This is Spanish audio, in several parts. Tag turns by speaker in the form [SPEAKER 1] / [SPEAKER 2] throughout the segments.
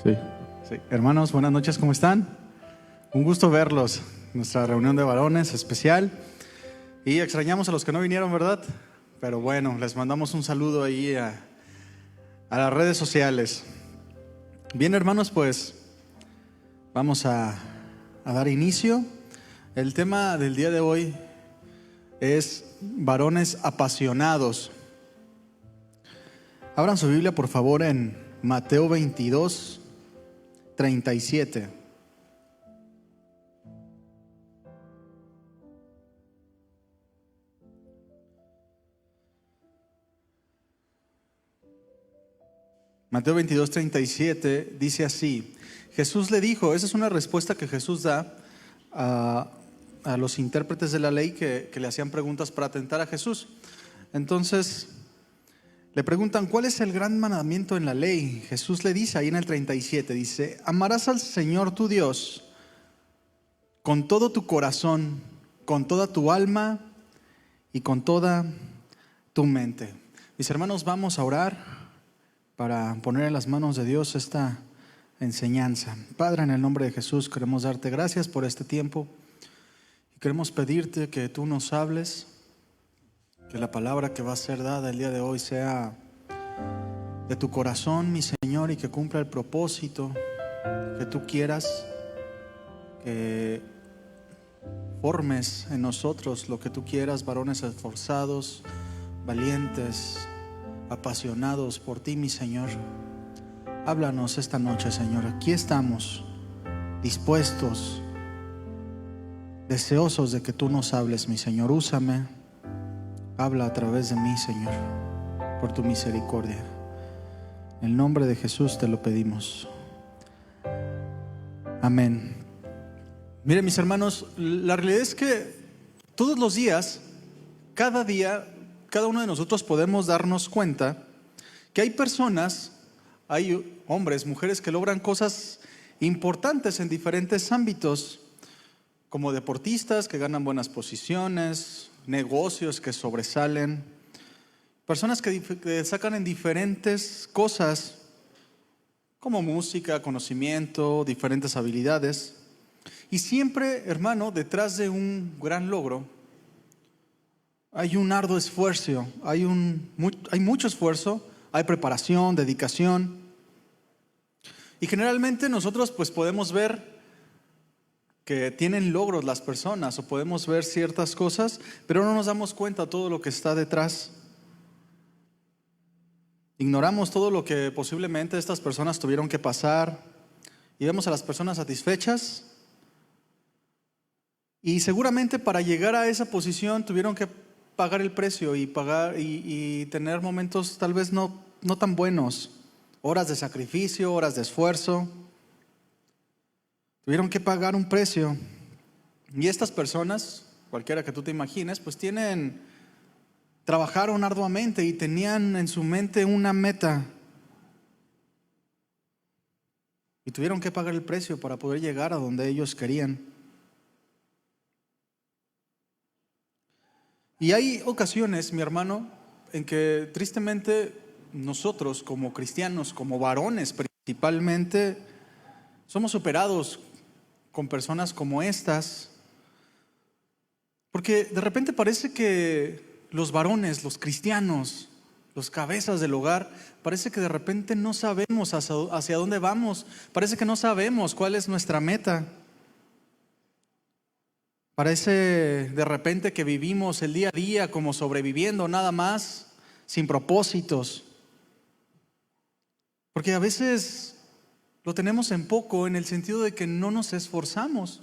[SPEAKER 1] Sí. Sí. Hermanos, buenas noches, ¿cómo están? Un gusto verlos. Nuestra reunión de varones especial. Y extrañamos a los que no vinieron, ¿verdad? Pero bueno, les mandamos un saludo ahí a las redes sociales. Bien, hermanos, pues vamos a dar inicio. El tema del día de hoy es varones apasionados. Abran su Biblia, por favor, en Mateo 22, 37. Mateo 22, 37 dice así. Jesús le dijo, esa es una respuesta que Jesús da a los intérpretes de la ley que le hacían preguntas para tentar a Jesús. Entonces le preguntan, ¿cuál es el gran mandamiento en la ley? Jesús le dice ahí en el 37, dice, amarás al Señor tu Dios con todo tu corazón, con toda tu alma y con toda tu mente. Mis hermanos, vamos a orar para poner en las manos de Dios esta enseñanza. Padre, en el nombre de Jesús queremos darte gracias por este tiempo y queremos pedirte que tú nos hables, que la palabra que va a ser dada el día de hoy sea de tu corazón, mi Señor, y que cumpla el propósito que tú quieras, que formes en nosotros lo que tú quieras, varones esforzados, valientes, apasionados por ti, mi Señor. Háblanos esta noche, Señor. Aquí estamos, dispuestos, deseosos de que tú nos hables, mi Señor. Úsame, habla a través de mí, Señor, por tu misericordia. En el nombre de Jesús te lo pedimos. Amén. Miren, mis hermanos, la realidad es que todos los días, cada día, cada uno de nosotros podemos darnos cuenta que hay personas, hay hombres, mujeres que logran cosas importantes en diferentes ámbitos, como deportistas que ganan buenas posiciones, negocios que sobresalen, personas que destacan en diferentes cosas, como música, conocimiento, diferentes habilidades. Y siempre, hermano, detrás de un gran logro hay un arduo esfuerzo, hay mucho esfuerzo, hay preparación, dedicación. Y generalmente nosotros pues podemos ver que tienen logros las personas, o podemos ver ciertas cosas, pero no nos damos cuenta de todo lo que está detrás. Ignoramos todo lo que posiblemente estas personas tuvieron que pasar y vemos a las personas satisfechas. Y seguramente para llegar a esa posición tuvieron que pagar el precio y tener momentos tal vez no tan buenos, horas de sacrificio, horas de esfuerzo. Tuvieron que pagar un precio. Y estas personas, cualquiera que tú te imagines, pues trabajaron arduamente y tenían en su mente una meta. Y tuvieron que pagar el precio para poder llegar a donde ellos querían. Y hay ocasiones, mi hermano, en que tristemente nosotros como cristianos, como varones principalmente, somos superados con personas como estas, porque de repente parece que los varones, los cristianos, los cabezas del hogar, parece que de repente no sabemos hacia dónde vamos, parece que no sabemos cuál es nuestra meta. Parece de repente que vivimos el día a día como sobreviviendo nada más, sin propósitos. Porque a veces lo tenemos en poco en el sentido de que no nos esforzamos.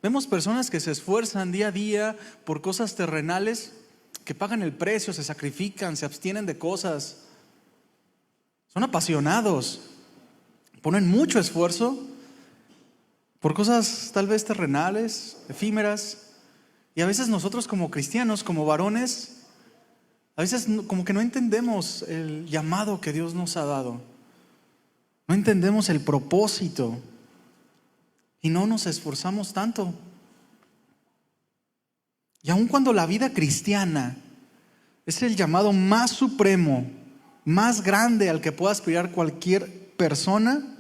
[SPEAKER 1] Vemos personas que se esfuerzan día a día por cosas terrenales, que pagan el precio, se sacrifican, se abstienen de cosas. Son apasionados, ponen mucho esfuerzo por cosas tal vez terrenales, efímeras. Y a veces nosotros como cristianos, como varones, a veces como que no entendemos el llamado que Dios nos ha dado. No entendemos el propósito y no nos esforzamos tanto. Y aun cuando la vida cristiana es el llamado más supremo, más grande al que pueda aspirar cualquier persona,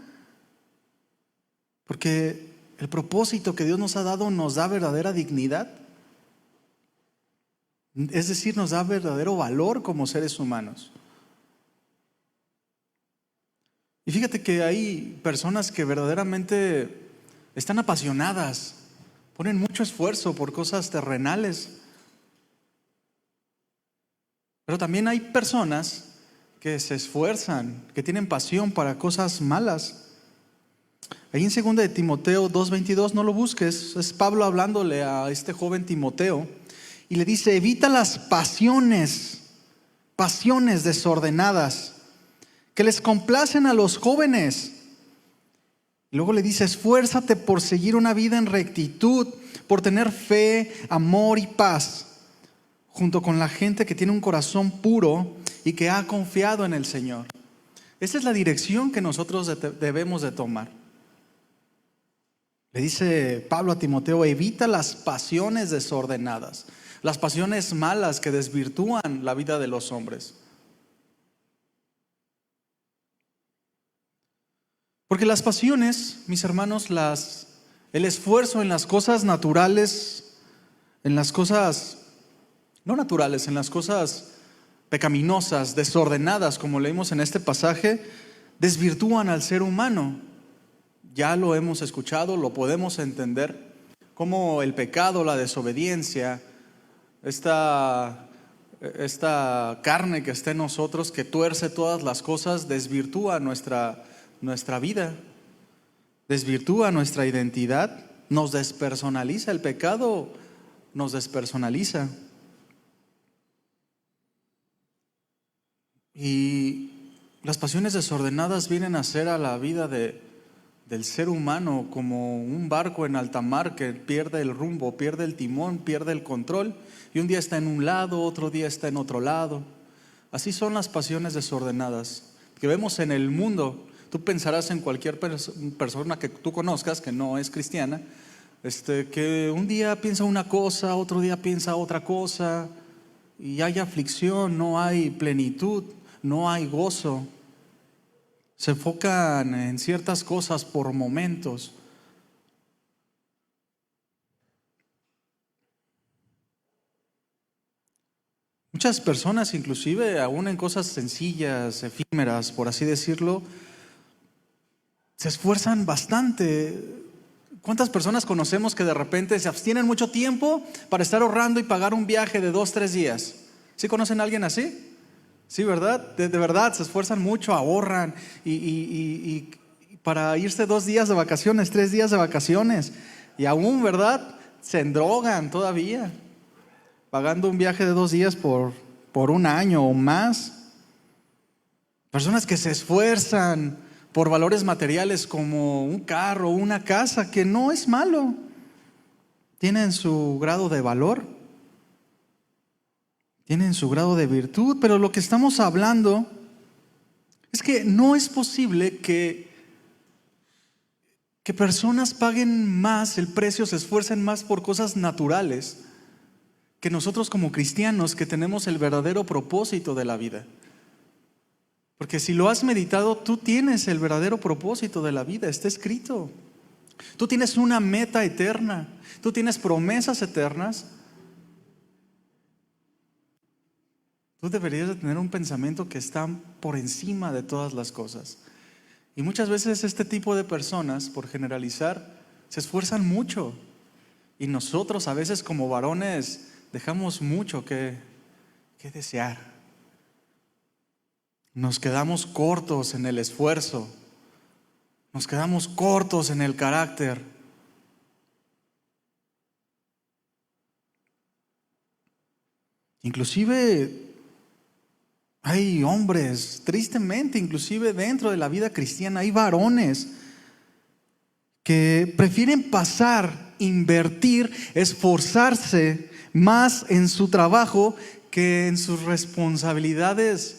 [SPEAKER 1] Porque el propósito que Dios nos ha dado nos da verdadera dignidad. Es decir, nos da verdadero valor como seres humanos. Y fíjate que hay personas que verdaderamente están apasionadas, ponen mucho esfuerzo por cosas terrenales. Pero también hay personas que se esfuerzan, que tienen pasión para cosas malas. Ahí en 2 de Timoteo 2:22, no lo busques, es Pablo hablándole a este joven Timoteo y le dice: evita las pasiones desordenadas que les complacen a los jóvenes. Y luego le dice: esfuérzate por seguir una vida en rectitud, por tener fe, amor y paz, junto con la gente que tiene un corazón puro y que ha confiado en el Señor. Esa es la dirección que nosotros debemos de tomar. Le dice Pablo a Timoteo: evita las pasiones desordenadas, las pasiones malas que desvirtúan la vida de los hombres. Porque las pasiones, mis hermanos, el esfuerzo en las cosas naturales, en las cosas no naturales, en las cosas pecaminosas, desordenadas, como leímos en este pasaje, desvirtúan al ser humano. Ya lo hemos escuchado, lo podemos entender, como el pecado, la desobediencia, esta carne que está en nosotros, que tuerce todas las cosas, desvirtúa nuestra vida, desvirtúa nuestra identidad, nos despersonaliza. El pecado nos despersonaliza. Y las pasiones desordenadas vienen a ser a la vida del ser humano como un barco en alta mar que pierde el rumbo, pierde el timón, pierde el control, y un día está en un lado, otro día está en otro lado. Así son las pasiones desordenadas que vemos en el mundo. Tú pensarás en cualquier persona que tú conozcas que no es cristiana, que un día piensa una cosa, otro día piensa otra cosa, y hay aflicción, no hay plenitud, no hay gozo. Se enfocan en ciertas cosas por momentos. Muchas personas, inclusive aún en cosas sencillas, efímeras, por así decirlo, se esfuerzan bastante. ¿Cuántas personas conocemos que de repente se abstienen mucho tiempo para estar ahorrando y pagar un viaje de 2-3 días? ¿Sí conocen a alguien así? Sí, ¿verdad? De verdad, se esfuerzan mucho, ahorran y para irse 2 días de vacaciones, 3 días de vacaciones. Y aún, ¿verdad? Se endrogan todavía, pagando un viaje de 2 días por un año o más. Personas que se esfuerzan por valores materiales como un carro, una casa, que no es malo. Tienen su grado de valor, tienen su grado de virtud, pero lo que estamos hablando es que no es posible que personas paguen más el precio, se esfuercen más por cosas naturales, que nosotros como cristianos que tenemos el verdadero propósito de la vida. Porque si lo has meditado, tú tienes el verdadero propósito de la vida, está escrito. Tú tienes una meta eterna, tú tienes promesas eternas. Tú deberías de tener un pensamiento que está por encima de todas las cosas. Y muchas veces este tipo de personas, por generalizar, se esfuerzan mucho. Y nosotros a veces como varones dejamos mucho que desear. Nos quedamos cortos en el esfuerzo. Nos quedamos cortos en el carácter. Inclusive hay hombres, tristemente, inclusive dentro de la vida cristiana, hay varones que prefieren invertir, esforzarse más en su trabajo que en sus responsabilidades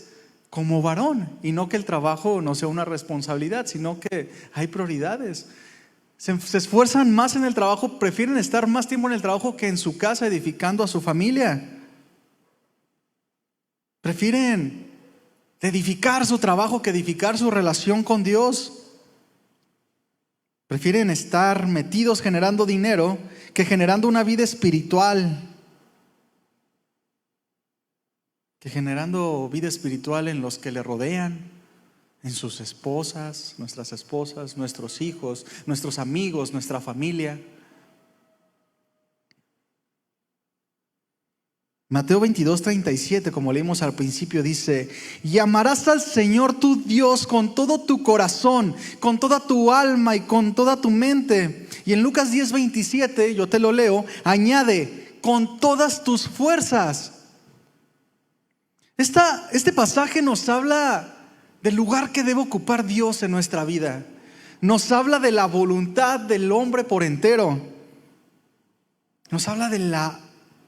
[SPEAKER 1] como varón. Y no que el trabajo no sea una responsabilidad, sino que hay prioridades. Se esfuerzan más en el trabajo, prefieren estar más tiempo en el trabajo que en su casa edificando a su familia. Prefieren edificar su trabajo que edificar su relación con Dios. Prefieren estar metidos generando dinero que generando una vida espiritual. Que generando vida espiritual en los que le rodean, en sus esposas, nuestros hijos, nuestros amigos, nuestra familia. Mateo 22:37, como leímos al principio, dice: y amarás al Señor tu Dios con todo tu corazón, con toda tu alma y con toda tu mente. Y en Lucas 10:27, yo te lo leo, añade, con todas tus fuerzas. Este pasaje nos habla del lugar que debe ocupar Dios en nuestra vida. Nos habla de la voluntad del hombre por entero. Nos habla de la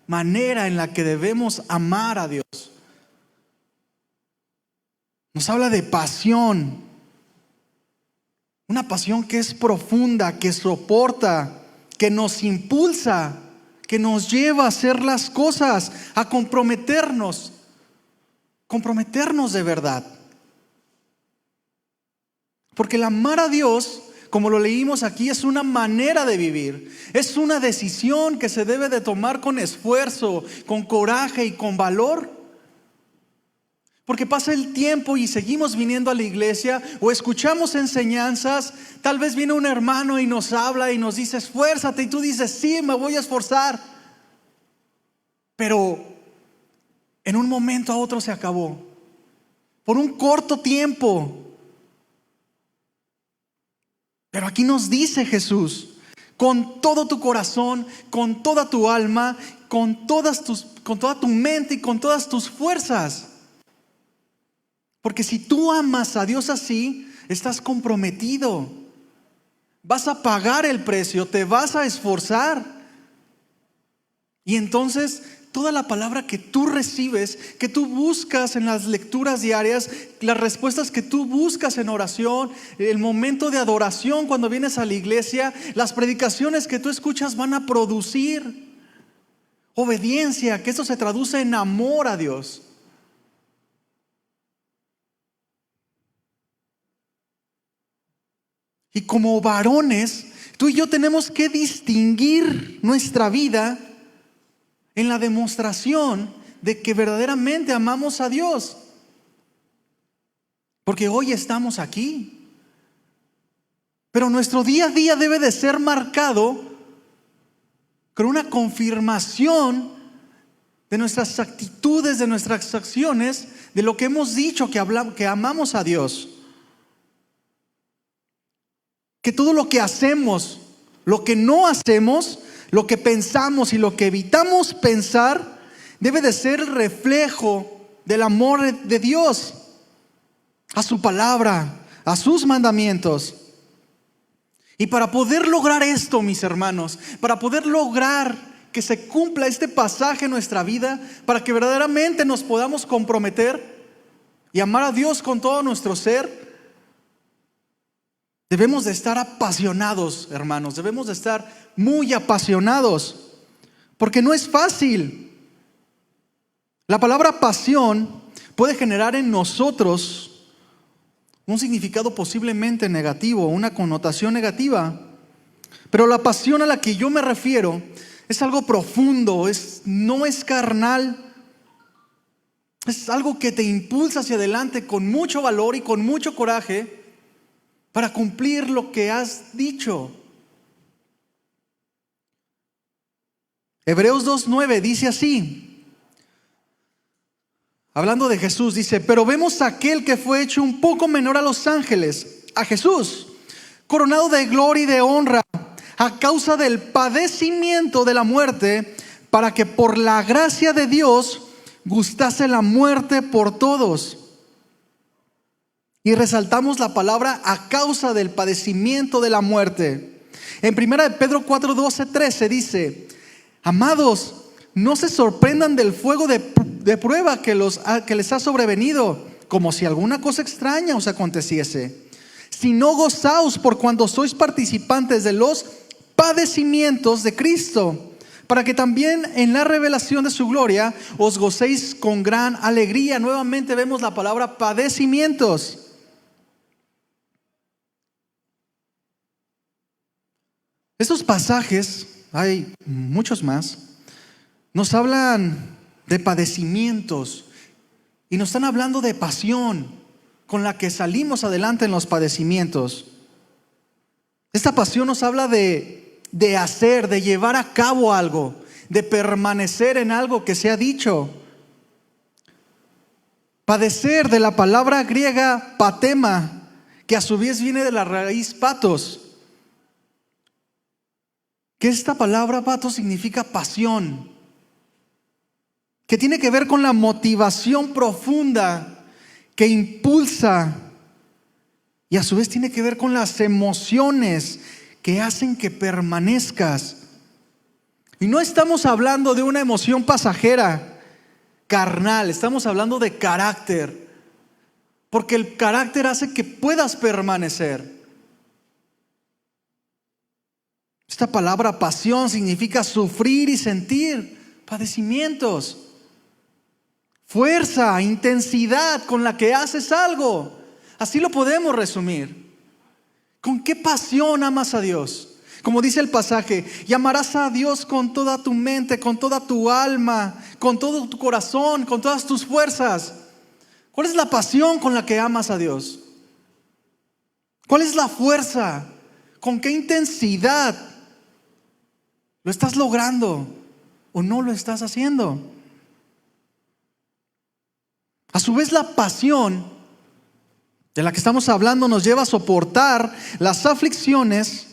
[SPEAKER 1] manera en la que debemos amar a Dios. Nos habla de pasión. Una pasión que es profunda, que soporta, que nos impulsa, que nos lleva a hacer las cosas, a comprometernos de verdad. Porque el amar a Dios, como lo leímos aquí, es una manera de vivir. Es una decisión que se debe de tomar con esfuerzo, con coraje y con valor. Porque pasa el tiempo y seguimos viniendo a la iglesia o escuchamos enseñanzas. Tal vez viene un hermano y nos habla y nos dice: esfuérzate, y tú dices: sí, me voy a esforzar. Pero en un momento a otro se acabó. Por un corto tiempo. Pero aquí nos dice Jesús: con todo tu corazón, con toda tu alma, con toda tu mente y con todas tus fuerzas. Porque si tú amas a Dios así, estás comprometido. Vas a pagar el precio, te vas a esforzar. Y entonces toda la palabra que tú recibes, que tú buscas en las lecturas diarias, las respuestas que tú buscas en oración, el momento de adoración cuando vienes a la iglesia, las predicaciones que tú escuchas van a producir obediencia, que eso se traduce en amor a Dios. Y como varones, tú y yo tenemos que distinguir nuestra vida en la demostración de que verdaderamente amamos a Dios. Porque hoy estamos aquí, pero nuestro día a día debe de ser marcado con una confirmación de nuestras actitudes, de nuestras acciones, de lo que hemos dicho que amamos a Dios. Que todo lo que hacemos, lo que no hacemos, lo que pensamos y lo que evitamos pensar debe de ser el reflejo del amor de Dios a su palabra, a sus mandamientos. Y para poder lograr esto, mis hermanos, para poder lograr que se cumpla este pasaje en nuestra vida, para que verdaderamente nos podamos comprometer y amar a Dios con todo nuestro ser, debemos de estar apasionados, hermanos. Debemos de estar muy apasionados, porque no es fácil. La palabra pasión puede generar en nosotros un significado posiblemente negativo, una connotación negativa. Pero la pasión a la que yo me refiero es algo profundo, no es carnal. Es algo que te impulsa hacia adelante con mucho valor y con mucho coraje para cumplir lo que has dicho. Hebreos 2:9 dice así, hablando de Jesús, dice: pero vemos a aquel que fue hecho un poco menor a los ángeles, a Jesús, coronado de gloria y de honra, a causa del padecimiento de la muerte, para que por la gracia de Dios gustase la muerte por todos. Y resaltamos la palabra a causa del padecimiento de la muerte. En 1 Pedro 4:12-13 dice: amados, no se sorprendan del fuego de prueba que les ha sobrevenido, como si alguna cosa extraña os aconteciese, sino gozaos por cuanto sois participantes de los padecimientos de Cristo, para que también en la revelación de su gloria os gocéis con gran alegría. Nuevamente vemos la palabra padecimientos. Estos pasajes, hay muchos más, nos hablan de padecimientos y nos están hablando de pasión con la que salimos adelante en los padecimientos. Esta pasión nos habla de hacer, de llevar a cabo algo, de permanecer en algo que se ha dicho. Padecer, de la palabra griega patema, que a su vez viene de la raíz patos. Que esta palabra patos significa pasión, que tiene que ver con la motivación profunda que impulsa, y a su vez tiene que ver con las emociones que hacen que permanezcas. Y no estamos hablando de una emoción pasajera, carnal, estamos hablando de carácter, porque el carácter hace que puedas permanecer. Esta palabra pasión significa sufrir y sentir padecimientos, fuerza, intensidad con la que haces algo. Así lo podemos resumir. ¿Con qué pasión amas a Dios? Como dice el pasaje, y amarás a Dios con toda tu mente, con toda tu alma, con todo tu corazón, con todas tus fuerzas. ¿Cuál es la pasión con la que amas a Dios? ¿Cuál es la fuerza? ¿Con qué intensidad lo estás logrando o no lo estás haciendo? A su vez, la pasión de la que estamos hablando nos lleva a soportar las aflicciones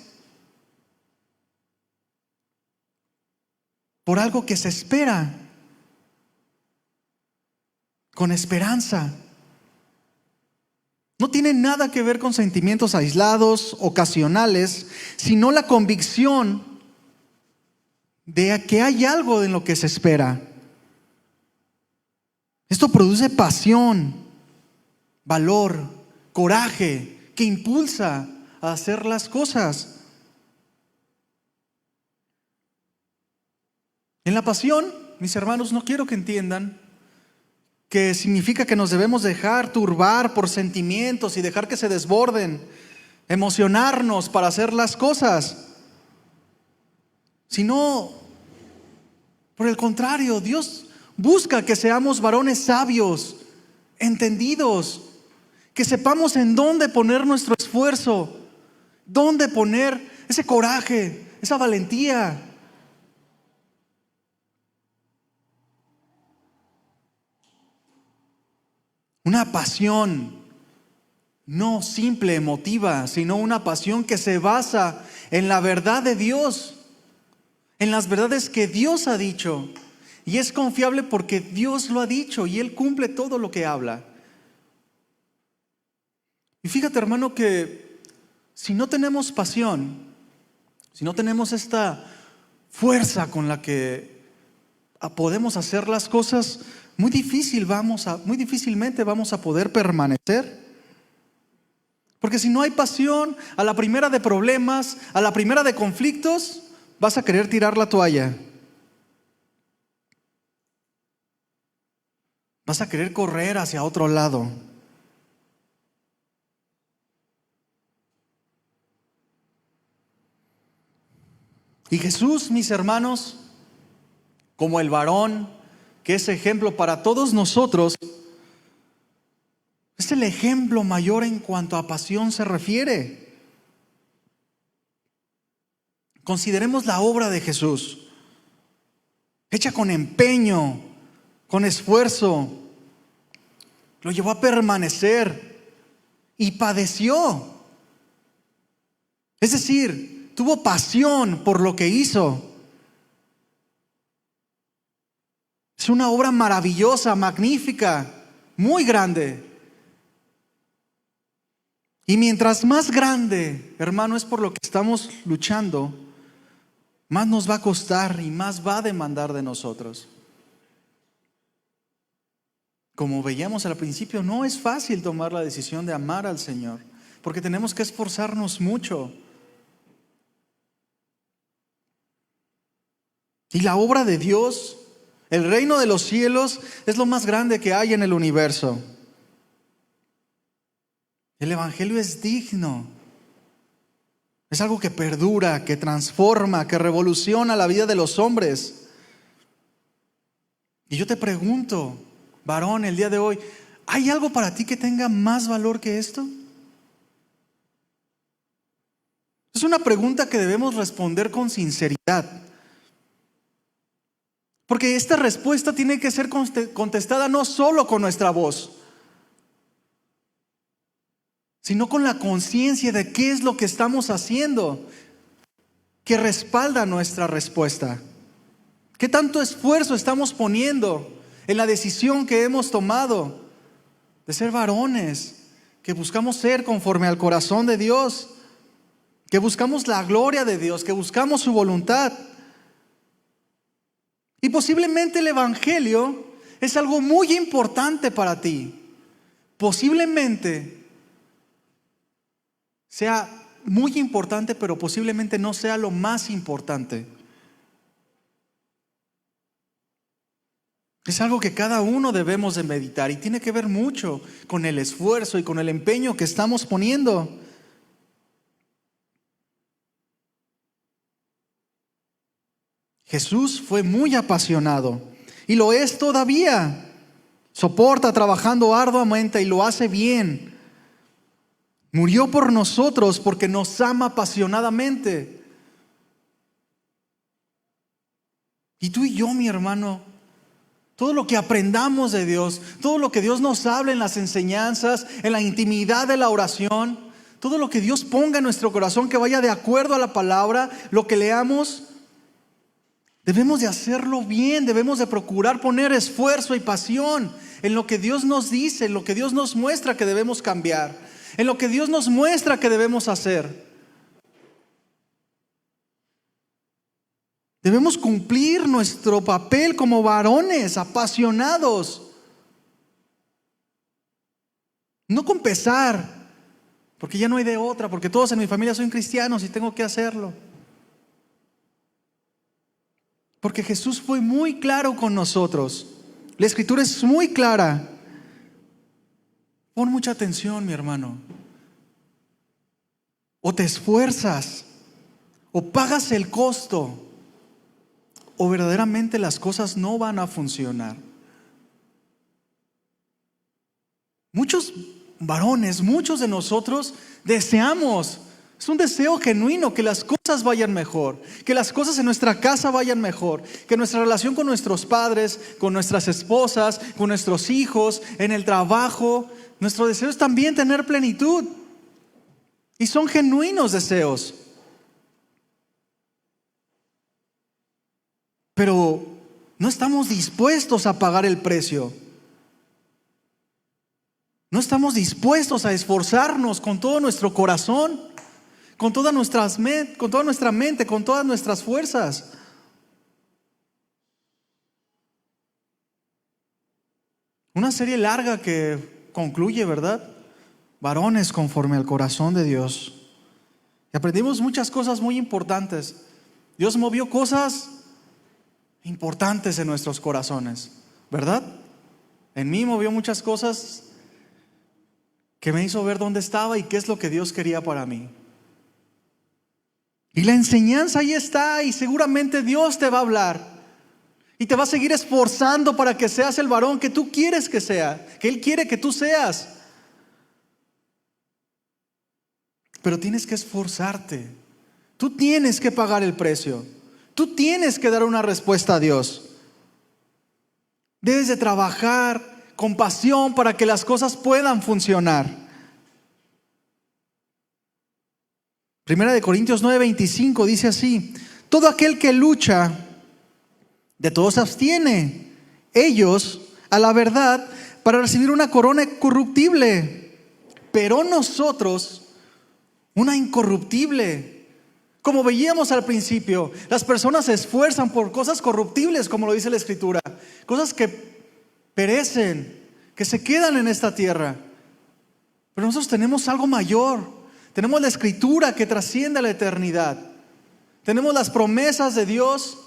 [SPEAKER 1] por algo que se espera, con esperanza. No tiene nada que ver con sentimientos aislados, ocasionales, sino la convicción de que hay algo en lo que se espera. Esto produce pasión, valor, coraje, que impulsa a hacer las cosas. En la pasión, mis hermanos, no quiero que entiendan que significa que nos debemos dejar turbar por sentimientos y dejar que se desborden, emocionarnos para hacer las cosas, sino, por el contrario, Dios busca que seamos varones sabios, entendidos, que sepamos en dónde poner nuestro esfuerzo, dónde poner ese coraje, esa valentía. Una pasión no simple, emotiva, sino una pasión que se basa en la verdad de Dios, en las verdades que Dios ha dicho. Y es confiable porque Dios lo ha dicho y Él cumple todo lo que habla. Y fíjate, hermano, que si no tenemos pasión, si no tenemos esta fuerza con la que podemos hacer las cosas, muy difícilmente vamos a poder permanecer. Porque si no hay pasión, a la primera de problemas, a la primera de conflictos, vas a querer tirar la toalla. Vas a querer correr hacia otro lado. Y Jesús, mis hermanos, como el varón que es ejemplo para todos nosotros, es el ejemplo mayor en cuanto a pasión se refiere. Consideremos la obra de Jesús, hecha con empeño, con esfuerzo. Lo llevó a permanecer y padeció. Es decir, tuvo pasión por lo que hizo. Es una obra maravillosa, magnífica, muy grande. Y mientras más grande, hermano, es por lo que estamos luchando, más nos va a costar y más va a demandar de nosotros. Como veíamos al principio, no es fácil tomar la decisión de amar al Señor, porque tenemos que esforzarnos mucho. Y la obra de Dios, el reino de los cielos, es lo más grande que hay en el universo. El evangelio es digno Es algo que perdura, que transforma, que revoluciona la vida de los hombres. Y yo te pregunto, varón, el día de hoy, ¿hay algo para ti que tenga más valor que esto? Es una pregunta que debemos responder con sinceridad. Porque esta respuesta tiene que ser contestada no solo con nuestra voz, sino con la conciencia de qué es lo que estamos haciendo que respalda nuestra respuesta. ¿Qué tanto esfuerzo estamos poniendo en la decisión que hemos tomado de ser varones, que buscamos ser conforme al corazón de Dios, que buscamos la gloria de Dios, que buscamos su voluntad? Y posiblemente el Evangelio es algo muy importante para ti. Posiblemente sea muy importante, pero posiblemente no sea lo más importante. Es algo que cada uno debemos de meditar y tiene que ver mucho con el esfuerzo y con el empeño que estamos poniendo. Jesús fue muy apasionado y lo es todavía. Soporta trabajando arduamente y lo hace bien. Murió por nosotros porque nos ama apasionadamente. Y tú y yo, mi hermano, todo lo que aprendamos de Dios, todo lo que Dios nos habla en las enseñanzas, en la intimidad de la oración, todo lo que Dios ponga en nuestro corazón que vaya de acuerdo a la palabra, lo que leamos, debemos de hacerlo bien, debemos de procurar poner esfuerzo y pasión en lo que Dios nos dice, en lo que Dios nos muestra que debemos cambiar, en lo que Dios nos muestra que debemos hacer. Debemos cumplir nuestro papel como varones apasionados. No con pesar, porque ya no hay de otra, porque todos en mi familia son cristianos y tengo que hacerlo. Porque Jesús fue muy claro con nosotros. La Escritura es muy clara. Pon mucha atención, mi hermano. O te esfuerzas, o pagas el costo, o verdaderamente las cosas no van a funcionar. Muchos varones, muchos de nosotros deseamos, es un deseo genuino que las cosas vayan mejor, que las cosas en nuestra casa vayan mejor, que nuestra relación con nuestros padres, con nuestras esposas, con nuestros hijos, en el trabajo, nuestro deseo es también tener plenitud. Y son genuinos deseos. Pero no estamos dispuestos a pagar el precio. No estamos dispuestos a esforzarnos con todo nuestro corazón, con toda nuestra mente, con todas nuestras fuerzas. Una serie larga que concluye, ¿verdad? Varones conforme al corazón de Dios. Y aprendimos muchas cosas muy importantes. Dios movió cosas importantes en nuestros corazones, ¿verdad? En mí movió muchas cosas que me hizo ver dónde estaba y qué es lo que Dios quería para mí. Y la enseñanza ahí está, y seguramente Dios te va a hablar y te va a seguir esforzando para que seas el varón que tú quieres que sea, que Él quiere que tú seas. Pero tienes que esforzarte. Tú tienes que pagar el precio. Tú tienes que dar una respuesta a Dios. Debes de trabajar con pasión para que las cosas puedan funcionar. Primera de Corintios 9:25 dice así: todo aquel que lucha, de todos se abstiene. Ellos, a la verdad, para recibir una corona incorruptible, pero nosotros una incorruptible. Como veíamos al principio, las personas se esfuerzan por cosas corruptibles, como lo dice la Escritura, cosas que perecen, que se quedan en esta tierra. Pero nosotros tenemos algo mayor. Tenemos la Escritura que trasciende a la eternidad. Tenemos las promesas de Dios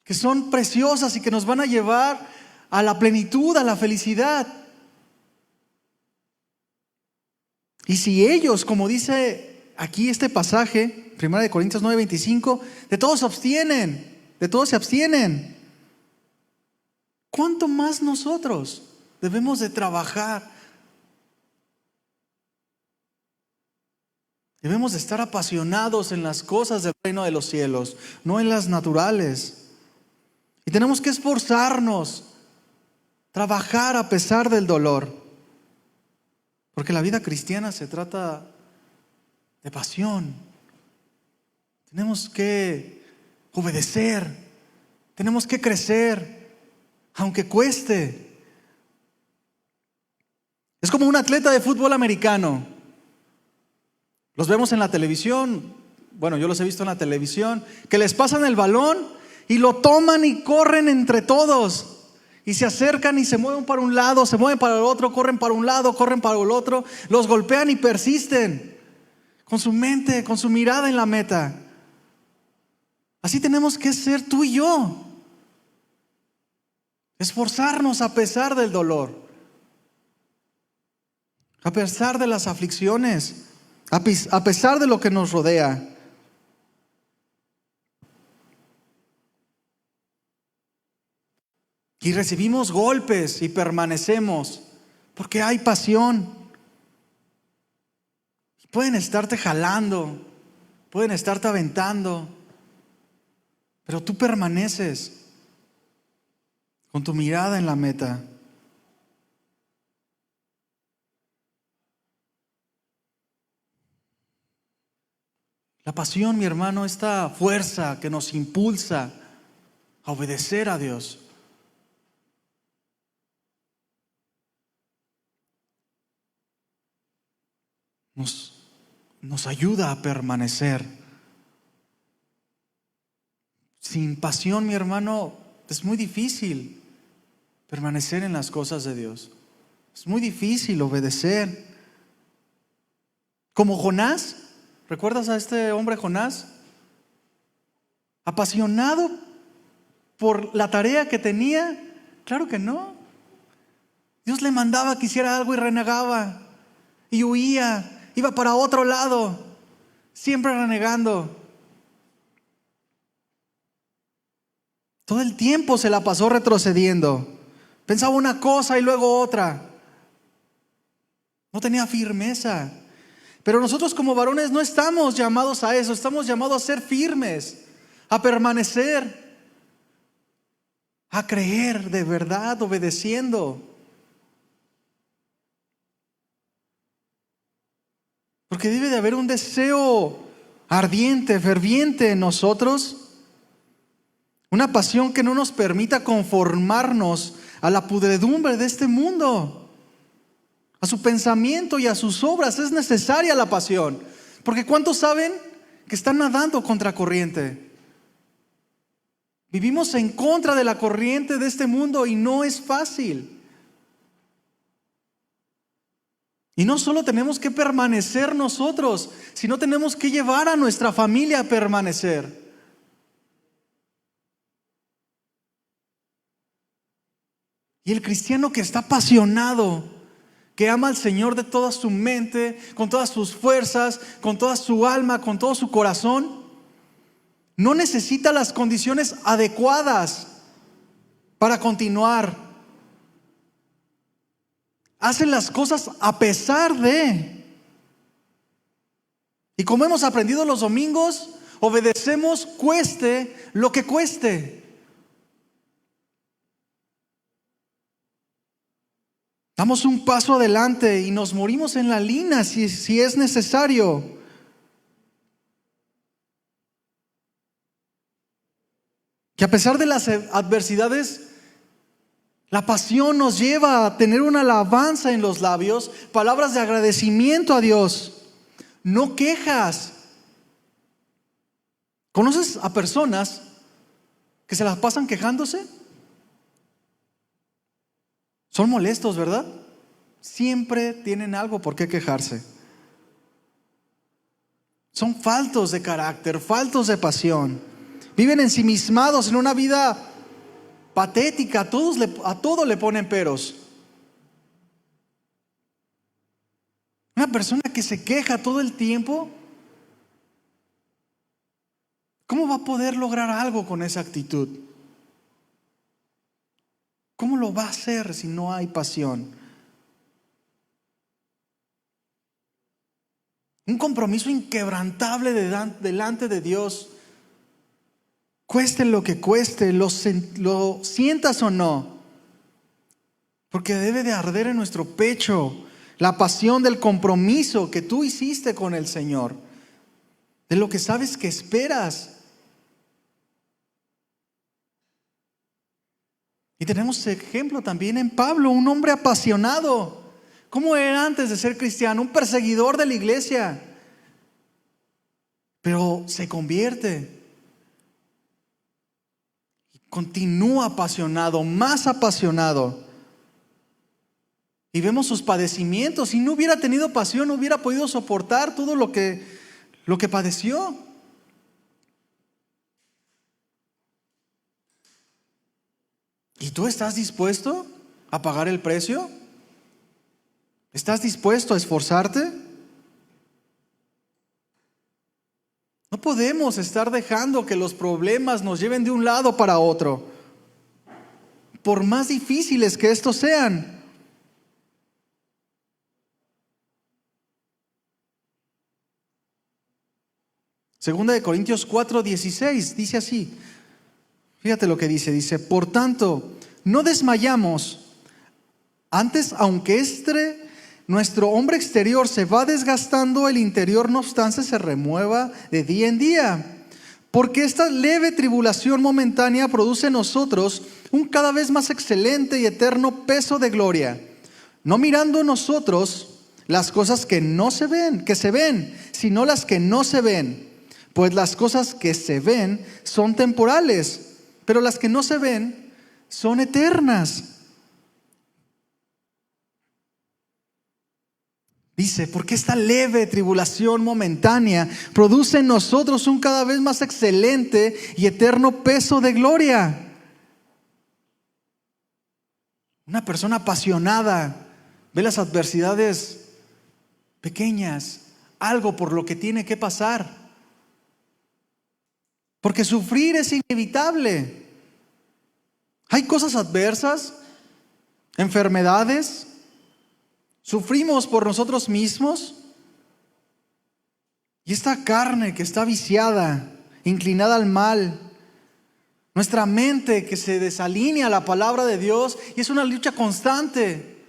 [SPEAKER 1] que son preciosas y que nos van a llevar a la plenitud, a la felicidad. Y si ellos, como dice aquí este pasaje, 1 Corintios 9:25, de todos se abstienen, de todos se abstienen. ¿Cuánto más nosotros debemos de trabajar? Debemos de estar apasionados en las cosas del reino de los cielos, no en las naturales. Y tenemos que esforzarnos, trabajar a pesar del dolor. Porque la vida cristiana se trata de pasión. Tenemos que obedecer, tenemos que crecer, aunque cueste. Es como un atleta de fútbol americano. Los vemos en la televisión, bueno, yo los he visto en la televisión, que les pasan el balón y lo toman y corren entre todos. Y se acercan y se mueven para un lado, se mueven para el otro, corren para un lado, corren para el otro. Los golpean y persisten con su mente, con su mirada en la meta. Así tenemos que ser tú y yo. Esforzarnos a pesar del dolor, a pesar de las aflicciones, a pesar de lo que nos rodea. Y recibimos golpes y permanecemos porque hay pasión. Pueden estarte jalando, pueden estarte aventando, pero tú permaneces con tu mirada en la meta. La pasión, mi hermano, esta fuerza que nos impulsa a obedecer a Dios. Nos ayuda a permanecer. Sin pasión, mi hermano, es muy difícil permanecer en las cosas de Dios. Es muy difícil obedecer. Como Jonás, ¿recuerdas a este hombre Jonás? ¿Apasionado por la tarea que tenía? Claro que no. Dios le mandaba que hiciera algo y renegaba y huía, iba para otro lado, siempre renegando. Todo el tiempo se la pasó retrocediendo. Pensaba una cosa y luego otra. No tenía firmeza. Pero nosotros como varones no estamos llamados a eso. Estamos llamados a ser firmes, a permanecer, a creer de verdad, obedeciendo. Porque debe de haber un deseo ardiente, ferviente en nosotros. Una pasión que no nos permita conformarnos a la pudredumbre de este mundo, a su pensamiento y a sus obras. Es necesaria la pasión. Porque ¿cuántos saben que están nadando contra corriente? Vivimos en contra de la corriente de este mundo y no es fácil. Y no solo tenemos que permanecer nosotros, sino tenemos que llevar a nuestra familia a permanecer. Y el cristiano que está apasionado, que ama al Señor de toda su mente, con todas sus fuerzas, con toda su alma, con todo su corazón, no necesita las condiciones adecuadas para continuar. Hace las cosas a pesar de. Y como hemos aprendido los domingos, obedecemos cueste lo que cueste. Damos un paso adelante y nos morimos en la lina si es necesario. Que a pesar de las adversidades, la pasión nos lleva a tener una alabanza en los labios, palabras de agradecimiento a Dios, no quejas. ¿Conoces a personas que se las pasan quejándose? Son molestos, ¿verdad? Siempre tienen algo por qué quejarse. Son faltos de carácter, faltos de pasión. Viven ensimismados en una vida patética. A todo le ponen peros. Una persona que se queja todo el tiempo ¿cómo va a poder lograr algo con esa actitud? ¿Cómo lo va a hacer si no hay pasión? Un compromiso inquebrantable delante de Dios, cueste lo que cueste, lo sientas o no, porque debe de arder en nuestro pecho la pasión del compromiso que tú hiciste con el Señor, de lo que sabes que esperas. Y tenemos ejemplo también en Pablo, un hombre apasionado. ¿Cómo era antes de ser cristiano? Un perseguidor de la iglesia. Pero se convierte. Continúa apasionado, más apasionado. Y vemos sus padecimientos. Si no hubiera tenido pasión, no hubiera podido soportar todo lo que padeció. ¿Y tú estás dispuesto a pagar el precio? ¿Estás dispuesto a esforzarte? No podemos estar dejando que los problemas nos lleven de un lado para otro, por más difíciles que estos sean. Segunda de Corintios 4:16 dice así. Fíjate lo que dice, por tanto, no desmayamos. Antes, aunque nuestro hombre exterior se va desgastando, el interior no obstante se renueva de día en día. Porque esta leve tribulación momentánea produce en nosotros un cada vez más excelente y eterno peso de gloria. No mirando nosotros las cosas que se ven, sino las que no se ven. Pues las cosas que se ven son temporales, pero las que no se ven son eternas. Dice, porque esta leve tribulación momentánea produce en nosotros un cada vez más excelente y eterno peso de gloria. Una persona apasionada ve las adversidades pequeñas, algo por lo que tiene que pasar. Porque sufrir es inevitable. Hay cosas adversas, enfermedades. Sufrimos por nosotros mismos. Y esta carne que está viciada, inclinada al mal, nuestra mente que se desalinea a la palabra de Dios, y es una lucha constante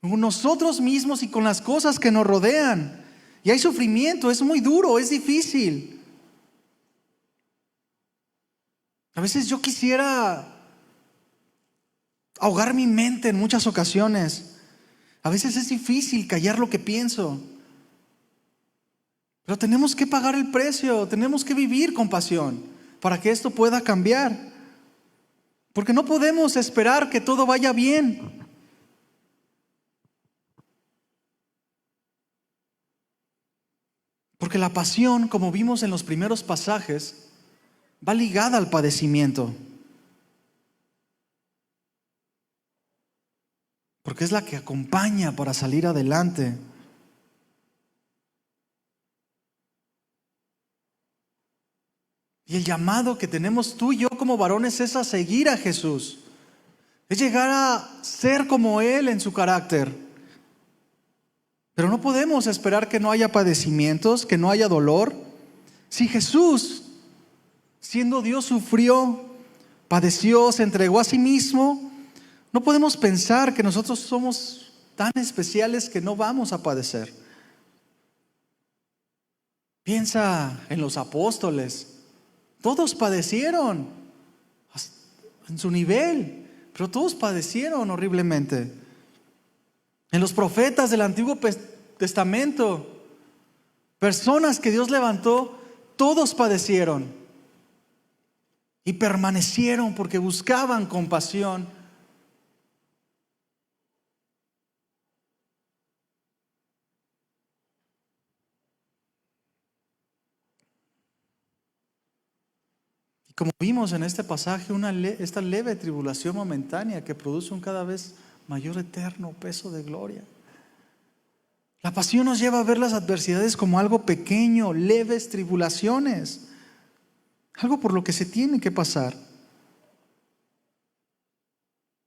[SPEAKER 1] con nosotros mismos y con las cosas que nos rodean. Y hay sufrimiento, es muy duro, es difícil. A veces yo quisiera ahogar mi mente en muchas ocasiones. A veces es difícil callar lo que pienso. Pero tenemos que pagar el precio, tenemos que vivir con pasión para que esto pueda cambiar. Porque no podemos esperar que todo vaya bien. Porque la pasión, como vimos en los primeros pasajes, va ligada al padecimiento. Porque es la que acompaña para salir adelante. Y el llamado que tenemos tú y yo como varones es a seguir a Jesús. Es llegar a ser como Él en su carácter. Pero no podemos esperar que no haya padecimientos, que no haya dolor. Si Jesús, siendo Dios, sufrió, padeció, se entregó a sí mismo, no podemos pensar que nosotros somos tan especiales que no vamos a padecer. Piensa en los apóstoles. Todos padecieron en su nivel, pero todos padecieron horriblemente. En los profetas del Antiguo Testamento, personas que Dios levantó, todos padecieron y permanecieron porque buscaban compasión. Como vimos en este pasaje, esta leve tribulación momentánea que produce un cada vez mayor eterno peso de gloria. La pasión nos lleva a ver las adversidades como algo pequeño, leves tribulaciones. algo por lo que se tiene que pasar.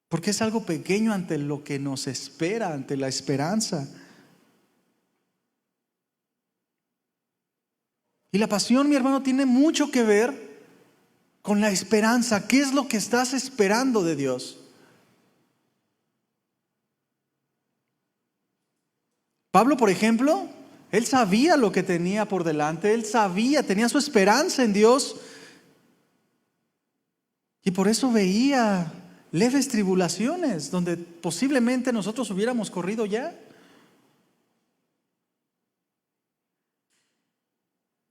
[SPEAKER 1] Porque es algo pequeño ante lo que nos espera, ante la esperanza. Y la pasión, mi hermano, tiene mucho que ver con la esperanza. ¿Qué es lo que estás esperando de Dios? Pablo, por ejemplo, él sabía lo que tenía por delante, tenía su esperanza en Dios, y por eso veía leves tribulaciones donde posiblemente nosotros hubiéramos corrido ya.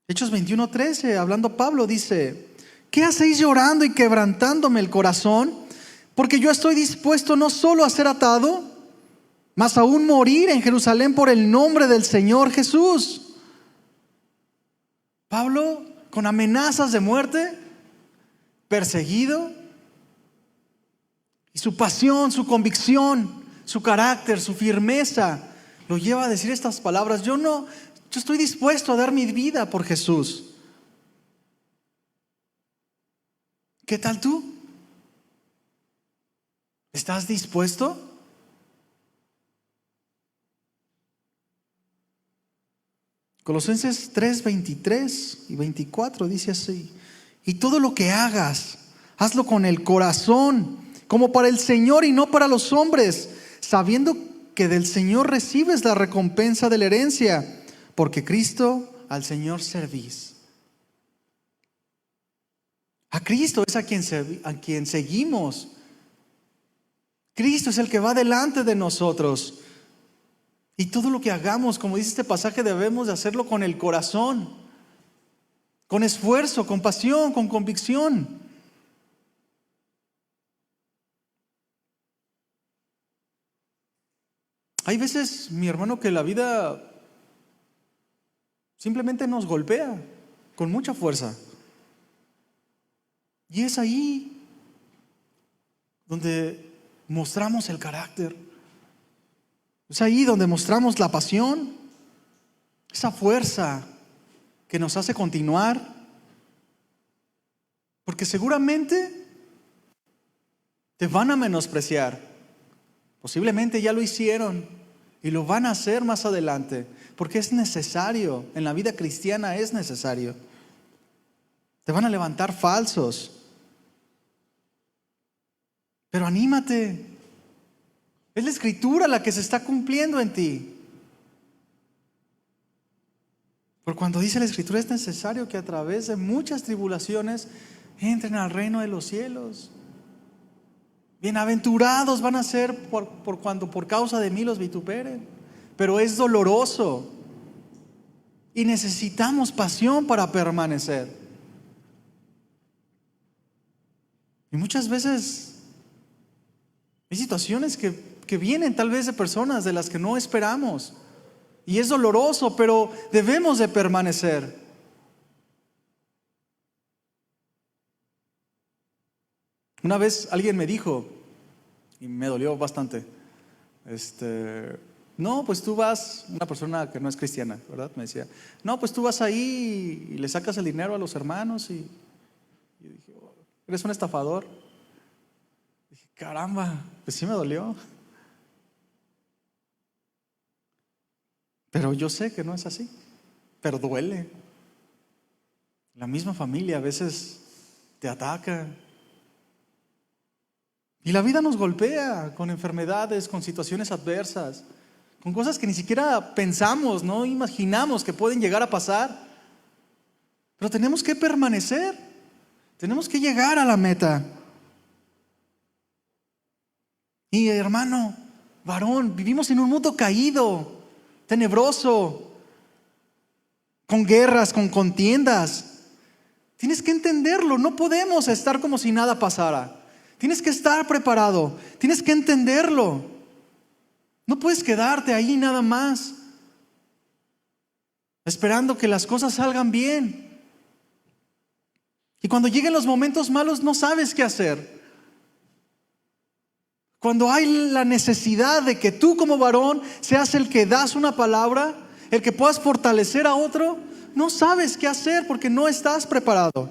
[SPEAKER 1] Hechos 21:13, hablando Pablo, dice: ¿qué hacéis llorando y quebrantándome el corazón? Porque yo estoy dispuesto no solo a ser atado, mas aún morir en Jerusalén por el nombre del Señor Jesús. Pablo, con amenazas de muerte, perseguido, y su pasión, su convicción, su carácter, su firmeza lo lleva a decir estas palabras: yo estoy dispuesto a dar mi vida por Jesús. ¿Qué tal tú? ¿Estás dispuesto? Colosenses 3:23 y 24 dice así: y todo lo que hagas, hazlo con el corazón, como para el Señor y no para los hombres, sabiendo que del Señor recibes la recompensa de la herencia, porque Cristo al Señor servís. A Cristo es a quien seguimos. Cristo es el que va delante de nosotros. Y todo lo que hagamos, como dice este pasaje, debemos de hacerlo con el corazón, con esfuerzo, con pasión, con convicción. Hay veces, mi hermano, que la vida simplemente nos golpea con mucha fuerza. Y es ahí donde mostramos el carácter. Es ahí donde mostramos la pasión, esa fuerza que nos hace continuar. Porque seguramente te van a menospreciar. Posiblemente ya lo hicieron y lo van a hacer más adelante. Porque es necesario, en la vida cristiana es necesario. Te van a levantar falsos. Pero anímate. Es la Escritura la que se está cumpliendo en ti. Porque cuando dice la Escritura, es necesario que a través de muchas tribulaciones entren al reino de los cielos. Bienaventurados van a ser por cuando por causa de mí los vituperen. Pero es doloroso. Y necesitamos pasión para permanecer. Y muchas veces hay situaciones que vienen tal vez de personas de las que no esperamos. Y es doloroso, pero debemos de permanecer. Una vez alguien me dijo, y me dolió bastante, no, pues tú vas, una persona que no es cristiana, ¿verdad? Me decía, no, pues tú vas ahí y le sacas el dinero a los hermanos y dije, oh, ¿eres un estafador? Dije, caramba, pues sí me dolió. Pero yo sé que no es así, pero duele. La misma familia a veces te ataca. Y la vida nos golpea con enfermedades, con situaciones adversas, con cosas que ni siquiera pensamos, no imaginamos que pueden llegar a pasar. Pero tenemos que permanecer, tenemos que llegar a la meta. Y hermano, varón, vivimos en un mundo caído, tenebroso, con guerras, con contiendas. Tienes que entenderlo, no podemos estar como si nada pasara. Tienes que estar preparado, tienes que entenderlo. No puedes quedarte ahí nada más, esperando que las cosas salgan bien. Y cuando lleguen los momentos malos no sabes qué hacer. Cuando hay la necesidad de que tú como varón seas el que das una palabra, el que puedas fortalecer a otro, no sabes qué hacer porque no estás preparado.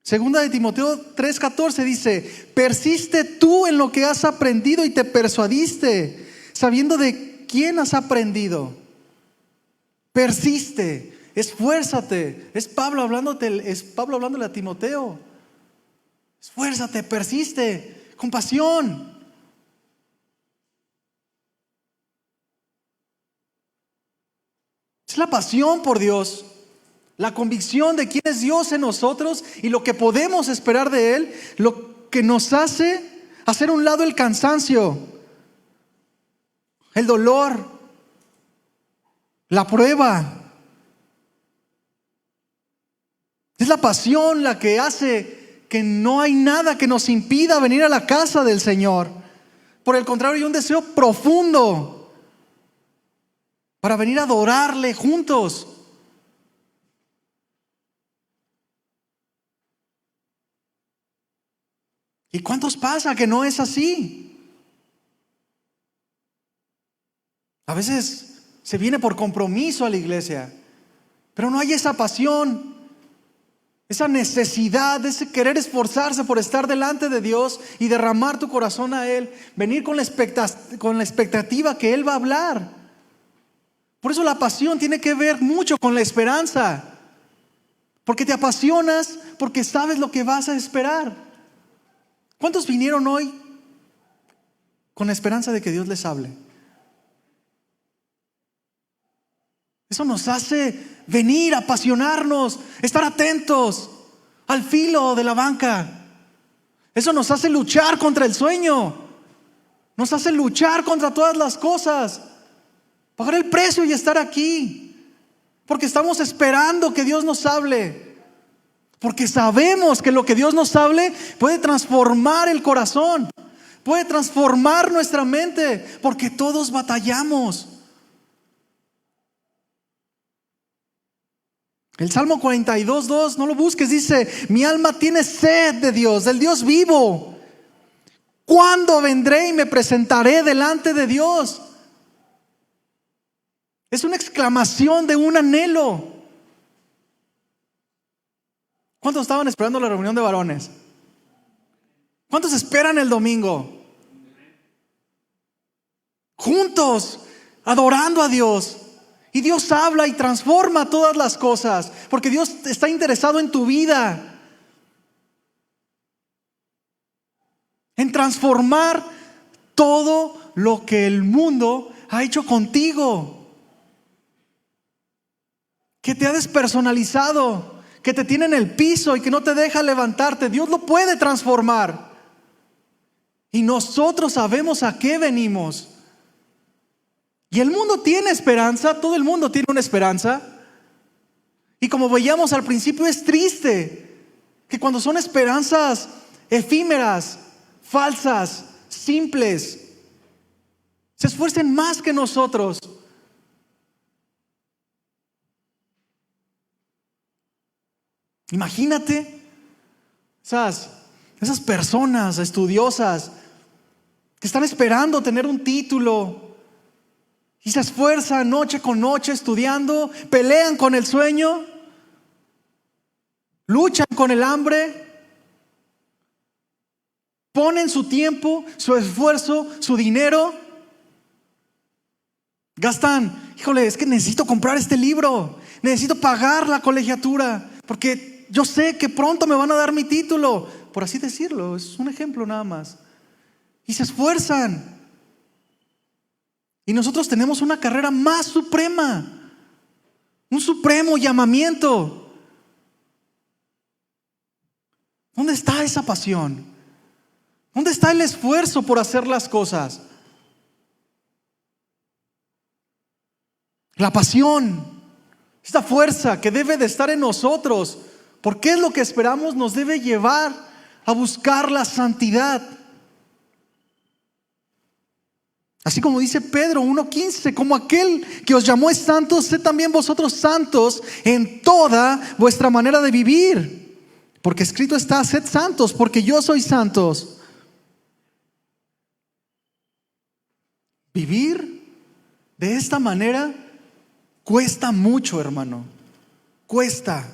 [SPEAKER 1] Segunda de Timoteo 3:14 dice: persiste tú en lo que has aprendido y te persuadiste, sabiendo de quién has aprendido. Persiste, esfuérzate. Es Pablo hablándole a Timoteo. Esfuérzate, persiste, con pasión. Es la pasión por Dios, la convicción de quién es Dios en nosotros y lo que podemos esperar de Él, lo que nos hace hacer a un lado el cansancio, el dolor, la prueba. Es la pasión la que hace que no hay nada que nos impida venir a la casa del Señor. Por el contrario, hay un deseo profundo para venir a adorarle juntos. ¿Y cuántos pasa que no es así? A veces se viene por compromiso a la iglesia, pero no hay esa pasión, esa necesidad, ese querer esforzarse por estar delante de Dios y derramar tu corazón a Él, venir con la expectativa que Él va a hablar. Por eso la pasión tiene que ver mucho con la esperanza, porque te apasionas, porque sabes lo que vas a esperar. ¿Cuántos vinieron hoy con la esperanza de que Dios les hable? Eso nos hace venir, apasionarnos, estar atentos al filo de la banca. Eso nos hace luchar contra el sueño, nos hace luchar contra todas las cosas, pagar el precio y estar aquí, porque estamos esperando que Dios nos hable. Porque sabemos que lo que Dios nos hable puede transformar el corazón, puede transformar nuestra mente, porque todos batallamos. El Salmo 42:2, no lo busques, dice: mi alma tiene sed de Dios, del Dios vivo. ¿Cuándo vendré y me presentaré delante de Dios? Es una exclamación de un anhelo. ¿Cuántos estaban esperando la reunión de varones? ¿Cuántos esperan el domingo? Juntos, adorando a Dios. Y Dios habla y transforma todas las cosas, porque Dios está interesado en tu vida, en transformar todo lo que el mundo ha hecho contigo, que te ha despersonalizado, que te tiene en el piso y que no te deja levantarte. Dios lo puede transformar. Y nosotros sabemos a qué venimos. Y el mundo tiene esperanza, todo el mundo tiene una esperanza. Y como veíamos al principio, es triste que cuando son esperanzas efímeras, falsas, simples, se esfuercen más que nosotros. Imagínate esas personas estudiosas que están esperando tener un título y se esfuerzan noche con noche estudiando, pelean con el sueño, luchan con el hambre, ponen su tiempo, su esfuerzo, su dinero, gastan, híjole, es que necesito comprar este libro, necesito pagar la colegiatura, porque yo sé que pronto me van a dar mi título, por así decirlo, es un ejemplo nada más. Y se esfuerzan. Y nosotros tenemos una carrera más suprema, un supremo llamamiento. ¿Dónde está esa pasión? ¿Dónde está el esfuerzo por hacer las cosas? La pasión, esta fuerza que debe de estar en nosotros, porque es lo que esperamos, nos debe llevar a buscar la santidad. Así como dice Pedro 1:15, como aquel que os llamó es santo, sed también vosotros santos en toda vuestra manera de vivir. Porque escrito está: sed santos, porque yo soy santos. Vivir de esta manera cuesta mucho, hermano. Cuesta.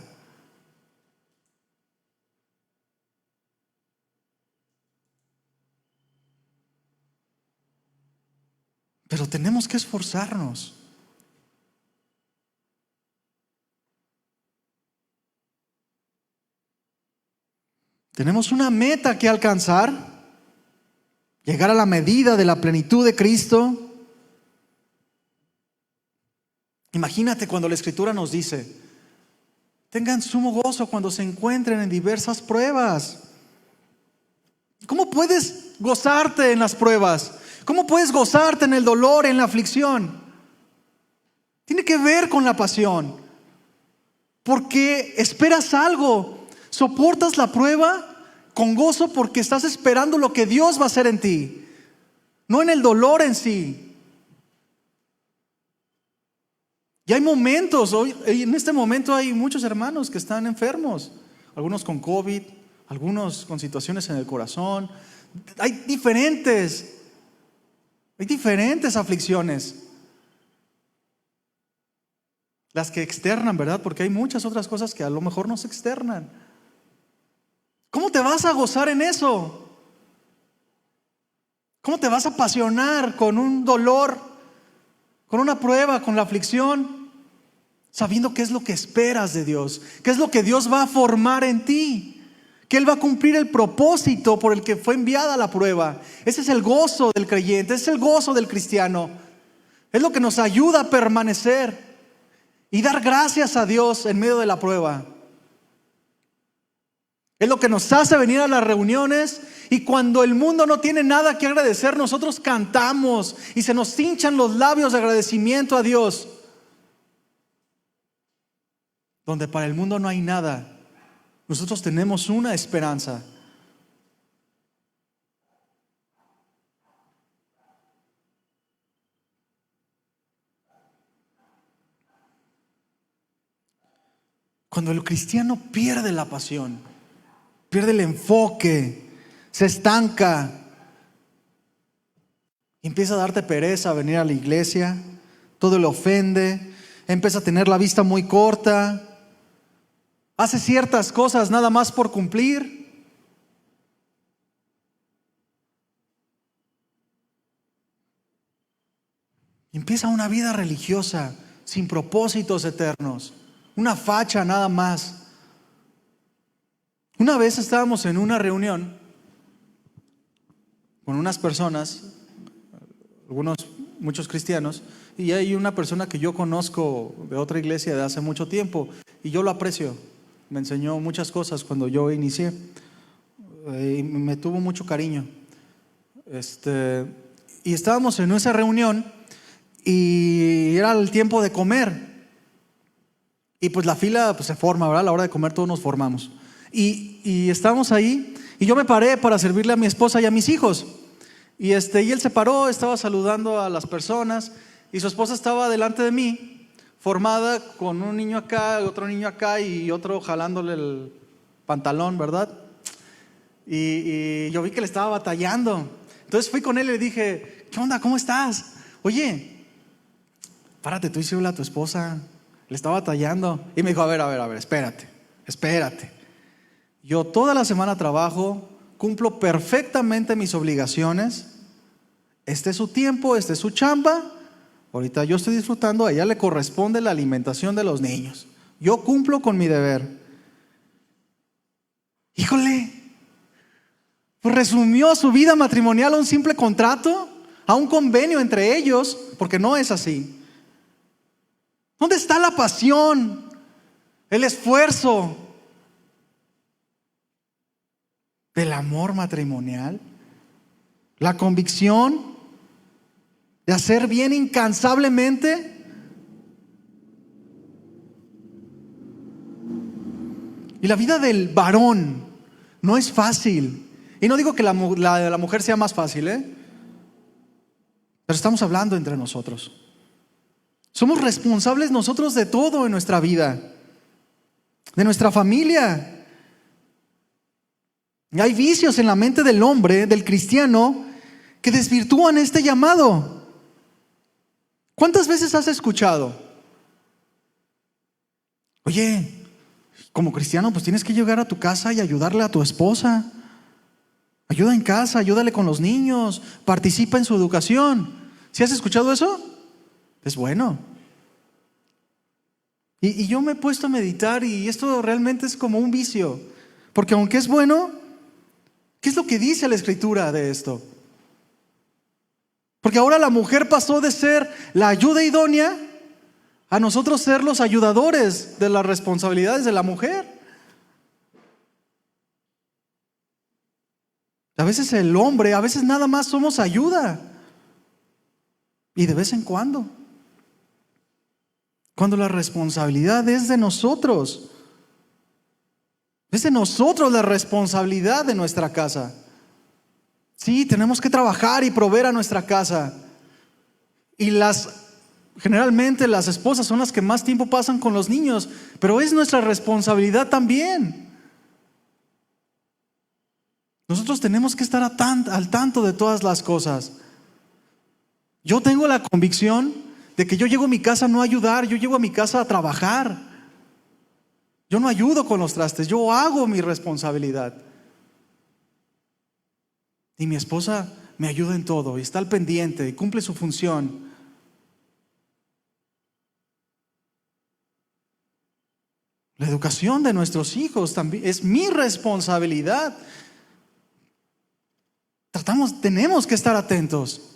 [SPEAKER 1] pero tenemos que esforzarnos. Tenemos una meta que alcanzar, llegar a la medida de la plenitud de Cristo. Imagínate cuando la Escritura nos dice: tengan sumo gozo cuando se encuentren en diversas pruebas. ¿Cómo puedes gozarte en las pruebas? ¿Cómo puedes gozarte en el dolor, en la aflicción? Tiene que ver con la pasión, porque esperas algo. Soportas la prueba con gozo porque estás esperando lo que Dios va a hacer en ti, no en el dolor en sí. Y hay momentos, hoy, en este momento hay muchos hermanos que están enfermos, algunos con COVID, algunos con situaciones en el corazón. Hay diferentes aflicciones. Las que externan, ¿verdad? Porque hay muchas otras cosas que a lo mejor no se externan. ¿Cómo te vas a gozar en eso? ¿Cómo te vas a apasionar con un dolor, con una prueba, con la aflicción, sabiendo qué es lo que esperas de Dios, qué es lo que Dios va a formar en ti, que Él va a cumplir el propósito por el que fue enviada la prueba? Ese es el gozo del creyente, ese es el gozo del cristiano. Es lo que nos ayuda a permanecer y dar gracias a Dios en medio de la prueba. Es lo que nos hace venir a las reuniones, y cuando el mundo no tiene nada que agradecer, nosotros cantamos y se nos hinchan los labios de agradecimiento a Dios. Donde para el mundo no hay nada, nosotros tenemos una esperanza. Cuando el cristiano pierde la pasión, pierde el enfoque, se estanca, empieza a darte pereza a venir a la iglesia, todo le ofende, empieza a tener la vista muy corta, hace ciertas cosas nada más por cumplir. Empieza una vida religiosa sin propósitos eternos, una facha nada más. Una vez estábamos en una reunión con unas personas, muchos cristianos, y hay una persona que yo conozco de otra iglesia de hace mucho tiempo, y yo lo aprecio. Me enseñó muchas cosas cuando yo inicié, y me tuvo mucho cariño. Y estábamos en esa reunión y era el tiempo de comer, y pues la fila pues se forma, ¿verdad? A la hora de comer todos nos formamos. Y estábamos ahí, y yo me paré para servirle a mi esposa y a mis hijos. Y él se paró, estaba saludando a las personas, y su esposa estaba delante de mí, formada con un niño acá, otro niño acá, y otro jalándole el pantalón, ¿verdad? Y yo vi que le estaba batallando. Entonces fui con él y le dije: ¿qué onda? ¿Cómo estás? Oye, párate tú y síguele a tu esposa, le está batallando. Y me dijo: a ver, espérate. Yo toda la semana trabajo, cumplo perfectamente mis obligaciones. Este es su tiempo, este es su chamba. Ahorita yo estoy disfrutando, a ella le corresponde la alimentación de los niños. Yo cumplo con mi deber. Híjole, pues resumió su vida matrimonial a un simple contrato, a un convenio entre ellos, porque no es así. ¿Dónde está la pasión, el esfuerzo del amor matrimonial? La convicción de hacer bien incansablemente. Y la vida del varón no es fácil. Y no digo que la de la mujer sea más fácil, pero estamos hablando entre nosotros. Somos responsables nosotros de todo en nuestra vida, de nuestra familia. Y hay vicios en la mente del hombre, del cristiano, que desvirtúan este llamado. ¿Cuántas veces has escuchado: oye, como cristiano pues tienes que llegar a tu casa y ayudarle a tu esposa? Ayuda en casa, ayúdale con los niños, participa en su educación. ¿Sí has escuchado eso? Es bueno. Y yo me he puesto a meditar y esto realmente es como un vicio. Porque aunque es bueno, ¿qué es lo que dice la Escritura de esto? Porque ahora la mujer pasó de ser la ayuda idónea a nosotros ser los ayudadores de las responsabilidades de la mujer. A veces el hombre, a veces nada más somos ayuda. Y de vez en cuando. Cuando la responsabilidad es de nosotros. Es de nosotros la responsabilidad de nuestra casa. Sí, tenemos que trabajar y proveer a nuestra casa. Y generalmente las esposas son las que más tiempo pasan con los niños, pero es nuestra responsabilidad también. Nosotros tenemos que estar al tanto de todas las cosas. Yo tengo la convicción de que yo llego a mi casa no a ayudar, yo llego a mi casa a trabajar. Yo no ayudo con los trastes, yo hago mi responsabilidad. Y mi esposa me ayuda en todo y está al pendiente y cumple su función. La educación de nuestros hijos también es mi responsabilidad. Tenemos que estar atentos.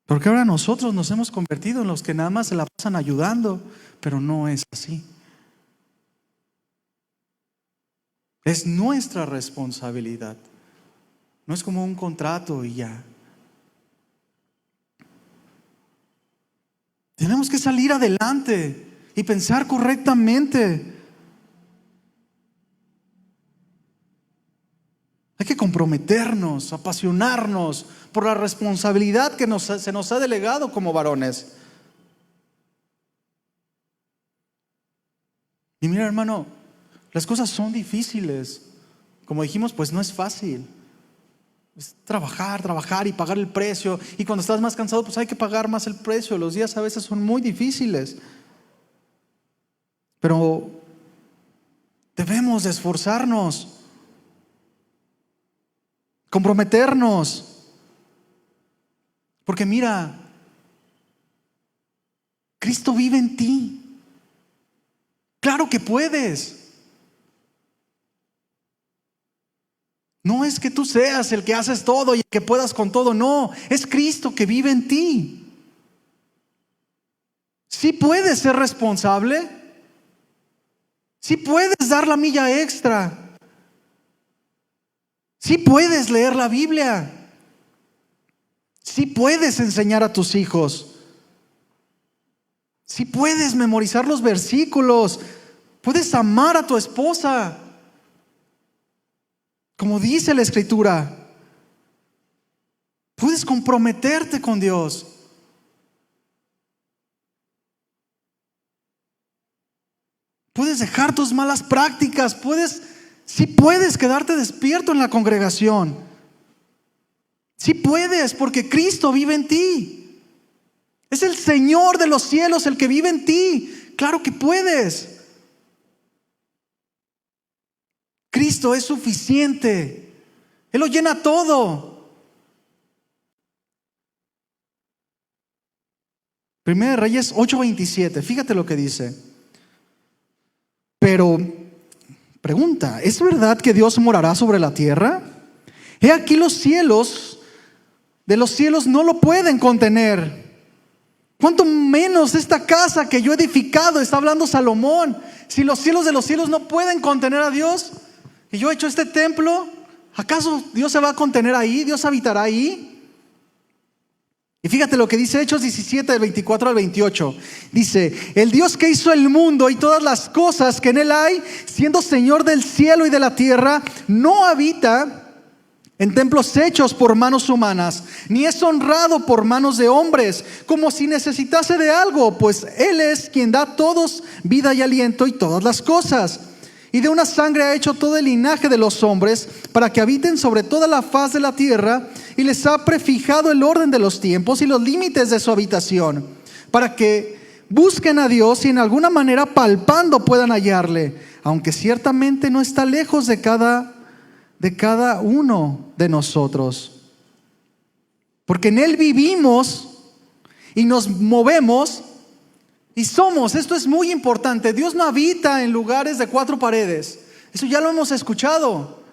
[SPEAKER 1] Porque ahora nosotros nos hemos convertido en los que nada más se la pasan ayudando, pero no es así. Es nuestra responsabilidad. No es como un contrato y ya. Tenemos que salir adelante y pensar correctamente. Hay que comprometernos, apasionarnos por la responsabilidad que se nos ha delegado como varones. Y mira, hermano, las cosas son difíciles. Como dijimos, pues no es fácil. Es trabajar y pagar el precio. Y cuando estás más cansado, pues hay que pagar más el precio. Los días a veces son muy difíciles. Pero debemos de esforzarnos, comprometernos. Porque mira, Cristo vive en ti. Claro que puedes. No es que tú seas el que haces todo y el que puedas con todo, no, es Cristo que vive en ti. Sí puedes ser responsable, sí puedes dar la milla extra, sí puedes leer la Biblia, sí puedes enseñar a tus hijos, sí puedes memorizar los versículos, puedes amar a tu esposa. Como dice la Escritura, puedes comprometerte con Dios. Puedes dejar tus malas prácticas. Sí puedes quedarte despierto en la congregación. Sí puedes, porque Cristo vive en ti. Es el Señor de los cielos el que vive en ti. Claro que puedes. Cristo es suficiente. Él lo llena todo. Primera de Reyes 8:27. Fíjate lo que dice. Pero, pregunta, ¿es verdad que Dios morará sobre la tierra? He aquí los cielos de los cielos no lo pueden contener. ¿Cuánto menos esta casa que yo he edificado? Está hablando Salomón. Si los cielos de los cielos no pueden contener a Dios, y yo he hecho este templo, ¿acaso Dios se va a contener ahí? ¿Dios habitará ahí? Y fíjate lo que dice Hechos 17, del 24 al 28. Dice, el Dios que hizo el mundo y todas las cosas que en él hay, siendo Señor del cielo y de la tierra, no habita en templos hechos por manos humanas, ni es honrado por manos de hombres, como si necesitase de algo, pues Él es quien da a todos vida y aliento y todas las cosas. Y de una sangre ha hecho todo el linaje de los hombres para que habiten sobre toda la faz de la tierra, y les ha prefijado el orden de los tiempos y los límites de su habitación, para que busquen a Dios y en alguna manera palpando puedan hallarle, aunque ciertamente no está lejos de cada uno de nosotros. Porque en Él vivimos y nos movemos y somos. Esto es muy importante. Dios no habita en lugares de cuatro paredes. Eso ya lo hemos escuchado.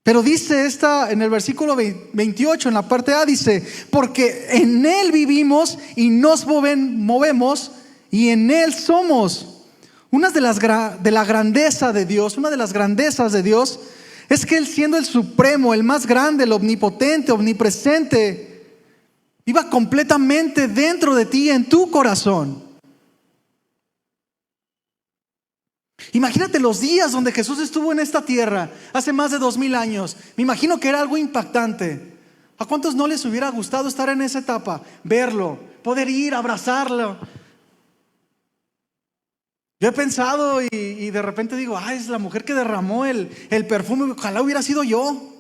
[SPEAKER 1] Pero dice en el versículo 28, en la parte A, dice: porque en Él vivimos y nos movemos y en Él somos. Una de la grandeza de Dios, una de las grandezas de Dios es que Él, siendo el supremo, el más grande, el omnipotente, omnipresente, viva completamente dentro de ti, en tu corazón. Imagínate los días donde Jesús estuvo en esta tierra hace más de 2000 años. Me imagino que era algo impactante. ¿A cuántos no les hubiera gustado estar en esa etapa? Verlo, poder ir, abrazarlo. Yo he pensado y de repente digo: es la mujer que derramó el perfume. Ojalá hubiera sido yo.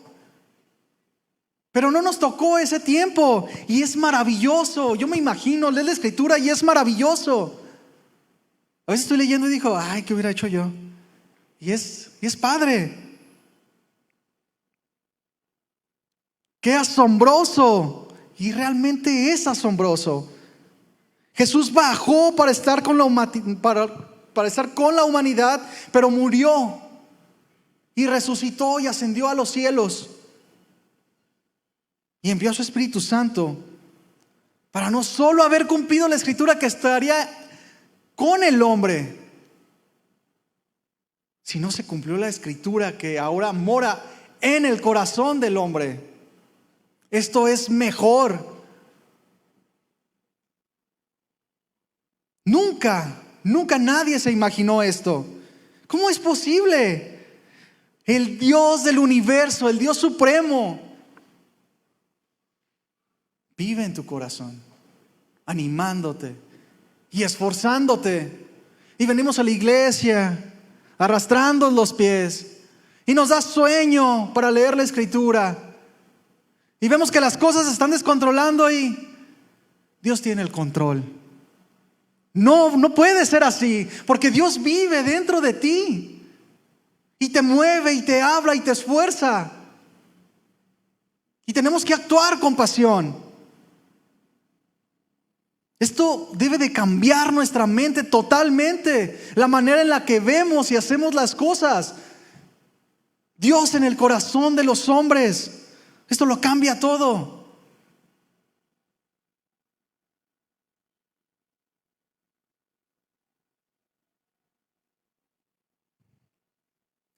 [SPEAKER 1] Pero no nos tocó ese tiempo y es maravilloso. Yo me imagino, lees la escritura y es maravilloso. A veces estoy leyendo y digo: ¿qué hubiera hecho yo? Y es padre. ¡Qué asombroso! Y realmente es asombroso. Jesús bajó para estar con la humanidad, pero murió y resucitó y ascendió a los cielos. Y envió a su Espíritu Santo para no solo haber cumplido la escritura que estaría con el hombre, sino se cumplió la escritura que ahora mora en el corazón del hombre. Esto es mejor. Nunca nadie se imaginó esto. ¿Cómo es posible? El Dios del universo, el Dios supremo, vive en tu corazón, animándote y esforzándote. Y venimos a la iglesia arrastrando los pies y nos da sueño para leer la escritura. Y vemos que las cosas se están descontrolando y Dios tiene el control. No puede ser así, porque Dios vive dentro de ti y te mueve y te habla y te esfuerza. Y tenemos que actuar con pasión. Esto debe de cambiar nuestra mente totalmente, la manera en la que vemos y hacemos las cosas. Dios en el corazón de los hombres, esto lo cambia todo.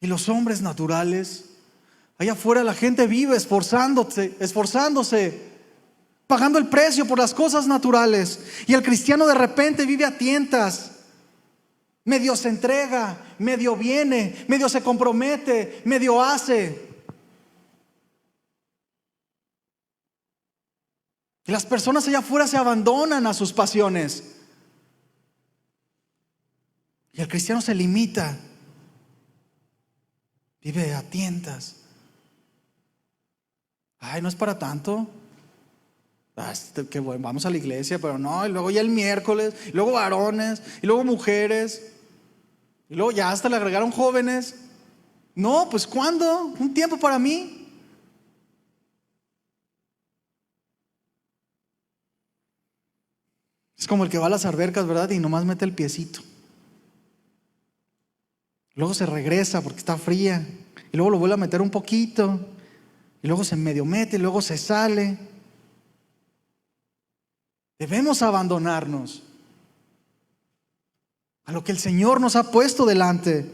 [SPEAKER 1] Y los hombres naturales, allá afuera la gente vive esforzándose, pagando el precio por las cosas naturales. Y el cristiano de repente vive a tientas. Medio se entrega, medio viene, medio se compromete, medio hace. Y las personas allá afuera se abandonan a sus pasiones. Y el cristiano se limita. Vive a tientas. No es para tanto. Que bueno, vamos a la iglesia, pero no. Y luego ya el miércoles, y luego varones, y luego mujeres, y luego ya hasta le agregaron jóvenes. No, pues ¿cuándo? Un tiempo para mí. Es como el que va a las albercas, ¿verdad? Y nomás mete el piecito. Luego se regresa porque está fría. Y luego lo vuelve a meter un poquito. Y luego se medio mete, y luego se sale. Debemos abandonarnos a lo que el Señor nos ha puesto delante.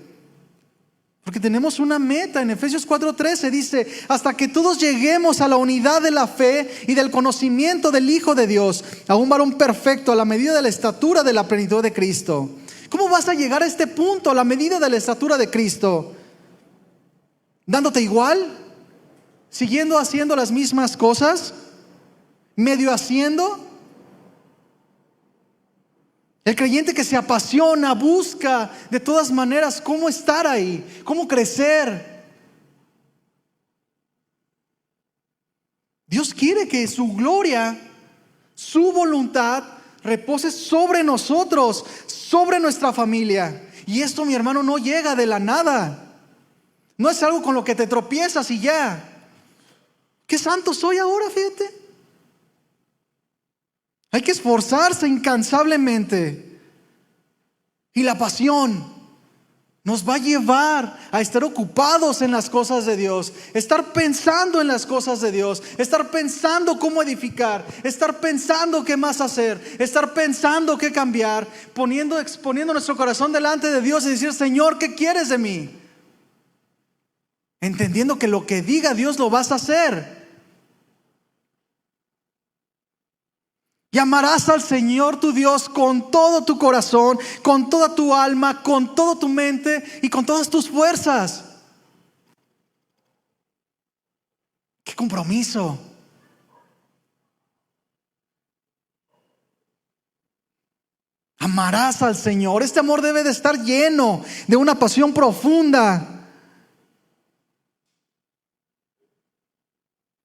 [SPEAKER 1] Porque tenemos una meta. En Efesios 4:13 dice: hasta que todos lleguemos a la unidad de la fe y del conocimiento del Hijo de Dios, a un varón perfecto, a la medida de la estatura de la plenitud de Cristo. ¿Cómo vas a llegar a este punto, a la medida de la estatura de Cristo? ¿Dándote igual? ¿Siguiendo haciendo las mismas cosas? ¿Medio haciendo? El creyente que se apasiona, busca de todas maneras cómo estar ahí, cómo crecer. Dios quiere que su gloria, su voluntad repose sobre nosotros, sobre nuestra familia. Y esto, mi hermano, no llega de la nada. No es algo con lo que te tropiezas y ya. ¿Qué santo soy ahora? Fíjate. Hay que esforzarse incansablemente. Y la pasión nos va a llevar a estar ocupados en las cosas de Dios, estar pensando en las cosas de Dios, estar pensando cómo edificar, estar pensando qué más hacer, estar pensando qué cambiar, exponiendo nuestro corazón delante de Dios y decir: Señor, ¿qué quieres de mí? Entendiendo que lo que diga Dios lo vas a hacer. Y amarás al Señor tu Dios con todo tu corazón, con toda tu alma, con toda tu mente y con todas tus fuerzas. ¡Qué compromiso! Amarás al Señor. Este amor debe de estar lleno de una pasión profunda,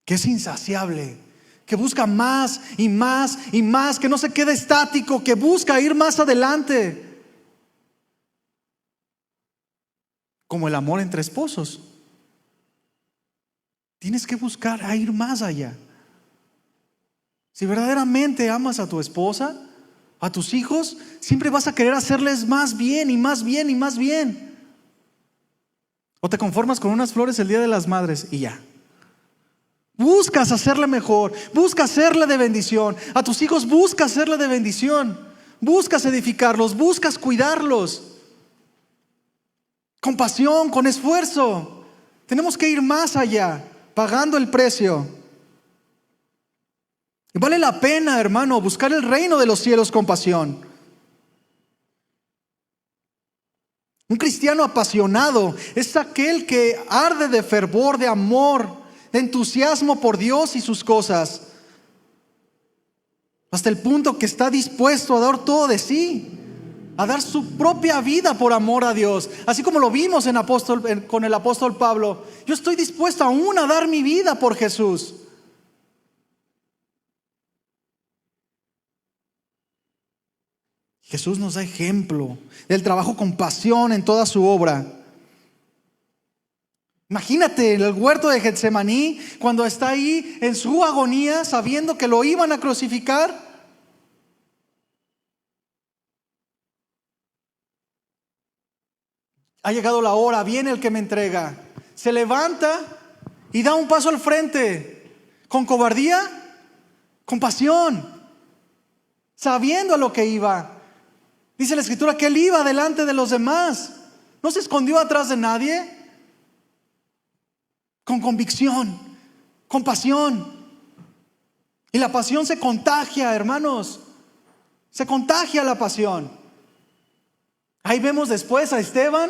[SPEAKER 1] que es insaciable, que busca más y más y más, que no se queda estático, que busca ir más adelante. Como el amor entre esposos. Tienes que buscar a ir más allá. Si verdaderamente amas a tu esposa, a tus hijos, siempre vas a querer hacerles más bien y más bien y más bien. O te conformas con unas flores el Día de las Madres y ya. Buscas hacerle mejor, buscas hacerle de bendición. A tus hijos buscas hacerle de bendición. Buscas edificarlos, buscas cuidarlos. Con pasión, con esfuerzo. Tenemos que ir más allá, pagando el precio. Y vale la pena, hermano, buscar el reino de los cielos con pasión. Un cristiano apasionado es aquel que arde de fervor, de amor, de entusiasmo por Dios y sus cosas, hasta el punto que está dispuesto a dar todo de sí, a dar su propia vida por amor a Dios. Así como lo vimos con el apóstol Pablo. Yo estoy dispuesto aún a dar mi vida por Jesús. Jesús nos da ejemplo del trabajo con pasión en toda su obra. Imagínate en el huerto de Getsemaní, cuando está ahí en su agonía, sabiendo que lo iban a crucificar. Ha llegado la hora, viene el que me entrega. Se levanta y da un paso al frente, con cobardía, con pasión, sabiendo a lo que iba. Dice la Escritura que él iba delante de los demás, no se escondió atrás de nadie. Con convicción, con pasión. Y la pasión se contagia, hermanos. Se contagia la pasión. Ahí vemos después a Esteban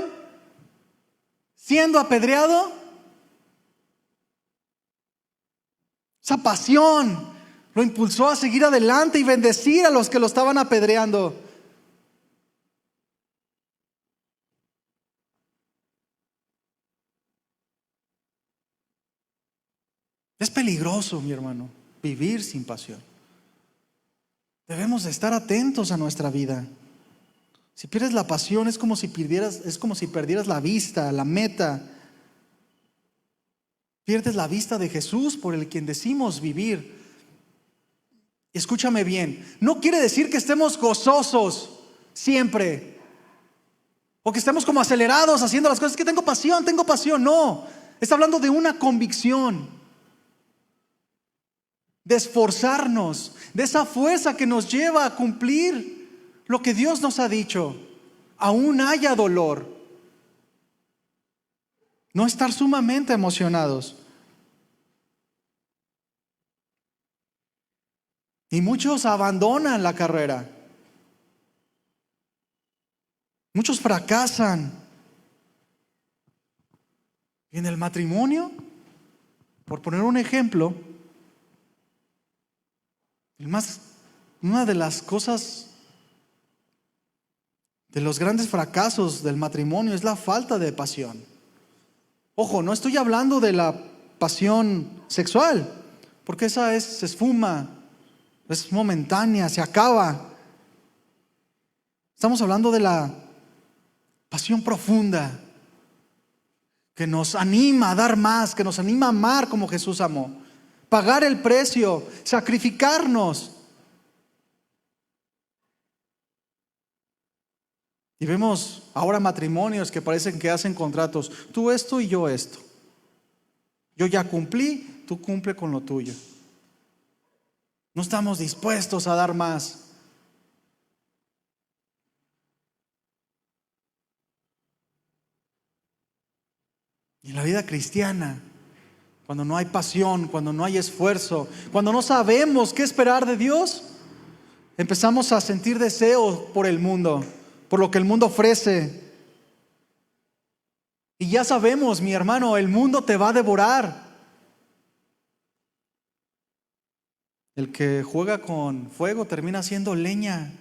[SPEAKER 1] siendo apedreado. Esa pasión lo impulsó a seguir adelante y bendecir a los que lo estaban apedreando. Es peligroso, mi hermano, vivir sin pasión. Debemos de estar atentos a nuestra vida. Si pierdes la pasión es como si perdieras la vista, la meta. Pierdes la vista de Jesús por el quien decimos vivir. Escúchame bien, no quiere decir que estemos gozosos siempre, o que estemos como acelerados haciendo las cosas. Que tengo pasión, no. Está hablando de una convicción, de esforzarnos, de esa fuerza que nos lleva a cumplir lo que Dios nos ha dicho, aún haya dolor. No estar sumamente emocionados. Y muchos abandonan la carrera. Muchos fracasan. Y en el matrimonio, por poner un ejemplo, una de las cosas, de los grandes fracasos del matrimonio es la falta de pasión. Ojo, no estoy hablando de la pasión sexual, porque esa se esfuma, es momentánea, se acaba. Estamos hablando de la pasión profunda, que nos anima a dar más, que nos anima a amar como Jesús amó. Pagar el precio, sacrificarnos. Y vemos ahora matrimonios que parecen que hacen contratos. Tú esto y yo esto. Yo ya cumplí, tú cumple con lo tuyo. No estamos dispuestos a dar más. Y en la vida cristiana, cuando no hay pasión, cuando no hay esfuerzo, cuando no sabemos qué esperar de Dios, empezamos a sentir deseo por el mundo, por lo que el mundo ofrece. Y ya sabemos, mi hermano, el mundo te va a devorar. El que juega con fuego termina siendo leña.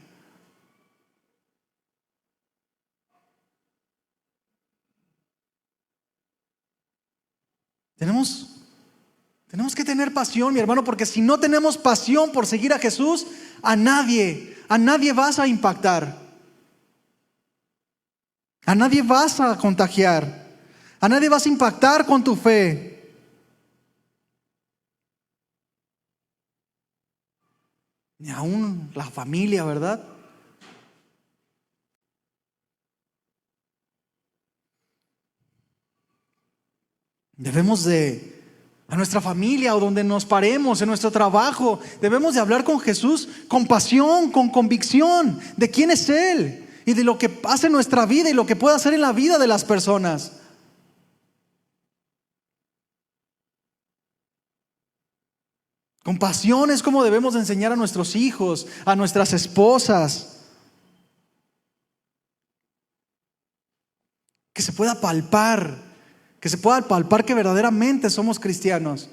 [SPEAKER 1] Tenemos que tener pasión, mi hermano, porque si no tenemos pasión por seguir a Jesús, a nadie vas a impactar. A nadie vas a contagiar. A nadie vas a impactar con tu fe. Ni aún la familia, ¿verdad? Debemos de, a nuestra familia o donde nos paremos, en nuestro trabajo, debemos de hablar con Jesús con pasión, con convicción de quién es Él y de lo que hace en nuestra vida y lo que puede hacer en la vida de las personas. Con pasión es como debemos de enseñar a nuestros hijos, a nuestras esposas. Que se pueda palpar que verdaderamente somos cristianos.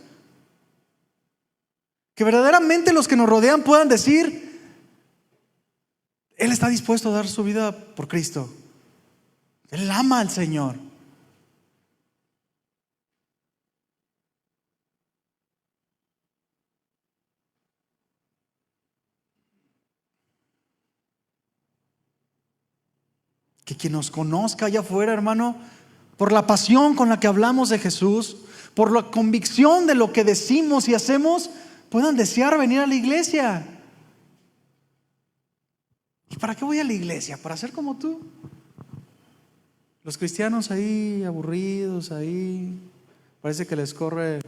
[SPEAKER 1] Que verdaderamente los que nos rodean puedan decir: Él está dispuesto a dar su vida por Cristo. Él ama al Señor. Que quien nos conozca allá afuera, hermano, por la pasión con la que hablamos de Jesús, por la convicción de lo que decimos y hacemos, puedan desear venir a la iglesia. ¿Y para qué voy a la iglesia? ¿Para ser como tú? Los cristianos ahí aburridos, ahí parece que les corre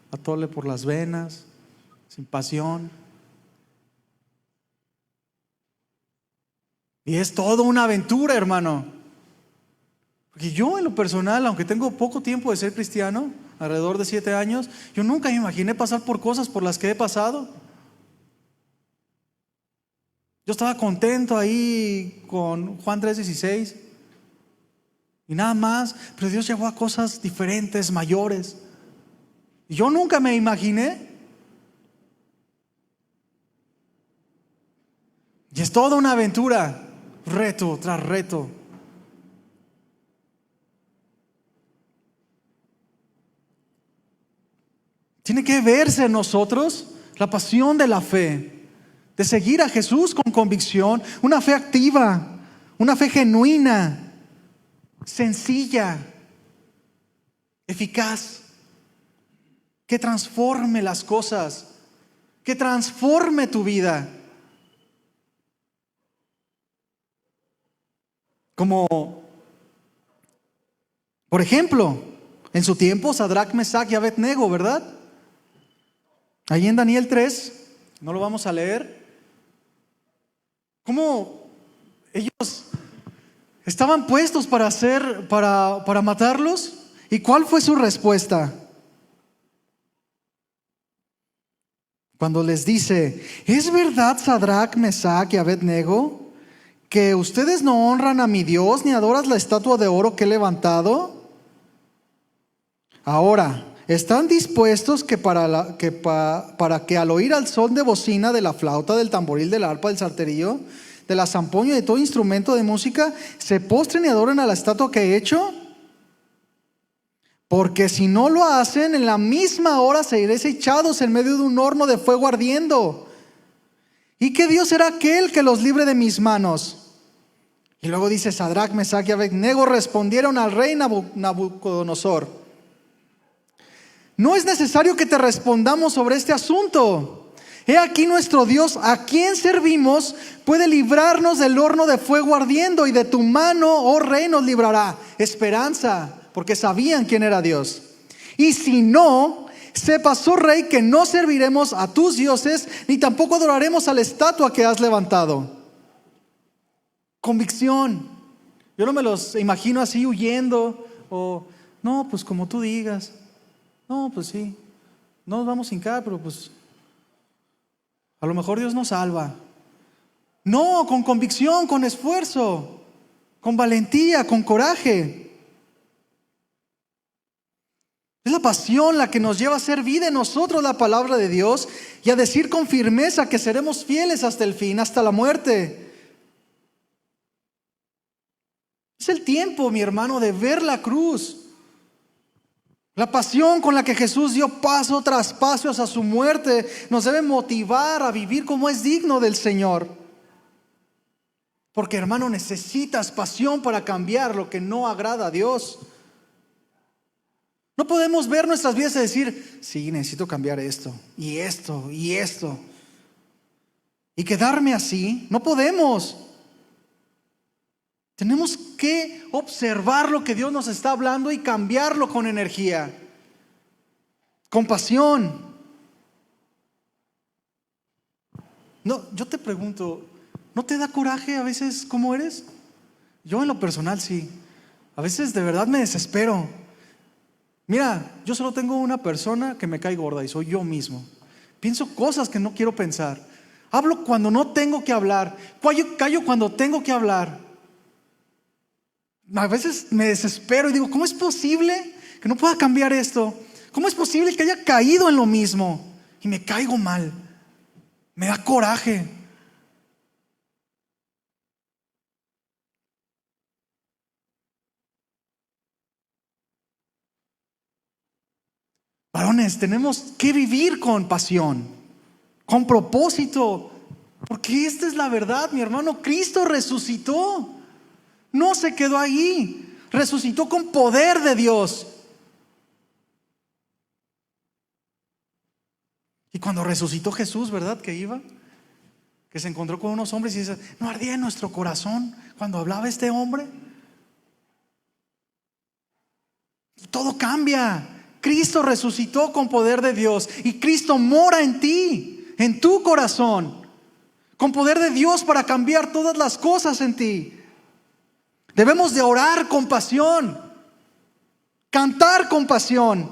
[SPEAKER 1] atole por las venas, sin pasión. Y es toda una aventura, hermano. Porque yo en lo personal, aunque tengo poco tiempo de ser cristiano, alrededor de 7 años, yo nunca me imaginé pasar por cosas por las que he pasado. Yo estaba contento ahí con Juan 3:16 y nada más, pero Dios llegó a cosas diferentes, mayores. Y yo nunca me imaginé. Y es toda una aventura, reto tras reto. Tiene que verse en nosotros la pasión de la fe, de seguir a Jesús con convicción, una fe activa, una fe genuina, sencilla, eficaz, que transforme las cosas, que transforme tu vida. Como, por ejemplo, en su tiempo, Sadrac, Mesac y Abednego, ¿verdad? Ahí en Daniel 3, no lo vamos a leer, cómo ellos estaban puestos para matarlos. ¿Y cuál fue su respuesta? Cuando les dice: ¿es verdad, Sadrac, Mesac y Abednego, que ustedes no honran a mi Dios ni adoran la estatua de oro que he levantado? Ahora, ¿están dispuestos para que al oír al son de bocina, de la flauta, del tamboril, del arpa, del salterio, de la zampoña y de todo instrumento de música, se postren y adoren a la estatua que he hecho? Porque si no lo hacen, en la misma hora seréis echados en medio de un horno de fuego ardiendo. ¿Y qué Dios será aquel que los libre de mis manos? Y luego dice: Sadrac, Mesac y Abednego respondieron al rey Nabucodonosor: no es necesario que te respondamos sobre este asunto. He aquí nuestro Dios, a quien servimos, puede librarnos del horno de fuego ardiendo, y de tu mano, oh rey, nos librará. Esperanza, porque sabían quién era Dios. Y si no, sepas, oh rey, que no serviremos a tus dioses, ni tampoco adoraremos a la estatua que has levantado. Convicción. Yo no me los imagino así huyendo, o no, pues como tú digas. No, pues sí, no nos vamos a hincar, pero pues a lo mejor Dios nos salva. No, con convicción, con esfuerzo, con valentía, con coraje. Es la pasión la que nos lleva a hacer vida en nosotros la palabra de Dios y a decir con firmeza que seremos fieles hasta el fin, hasta la muerte. Es el tiempo, mi hermano, de ver la cruz. La pasión con la que Jesús dio paso tras paso hasta su muerte nos debe motivar a vivir como es digno del Señor. Porque, hermano, necesitas pasión para cambiar lo que no agrada a Dios. No podemos ver nuestras vidas y decir, sí, necesito cambiar esto, y esto, y esto, y quedarme así. No podemos. Tenemos que observar lo que Dios nos está hablando y cambiarlo con energía, con pasión. No, yo te pregunto, ¿no te da coraje a veces cómo eres? Yo en lo personal sí. A veces de verdad me desespero. Mira, yo solo tengo una persona que me cae gorda y soy yo mismo. Pienso cosas que no quiero pensar. Hablo cuando no tengo que hablar. Callo cuando tengo que hablar. A veces me desespero y digo, ¿cómo es posible que no pueda cambiar esto? ¿Cómo es posible que haya caído en lo mismo? Y me caigo mal. Me da coraje. Varones, tenemos que vivir con pasión, con propósito, porque esta es la verdad, mi hermano. Cristo resucitó. No se quedó ahí. Resucitó con poder de Dios. Y cuando resucitó Jesús, ¿verdad? Que iba, que se encontró con unos hombres y dice, ¿no ardía en nuestro corazón cuando hablaba este hombre? Y todo cambia. Cristo resucitó con poder de Dios y Cristo mora en ti, en tu corazón, con poder de Dios para cambiar todas las cosas en ti. Debemos de orar con pasión, cantar con pasión,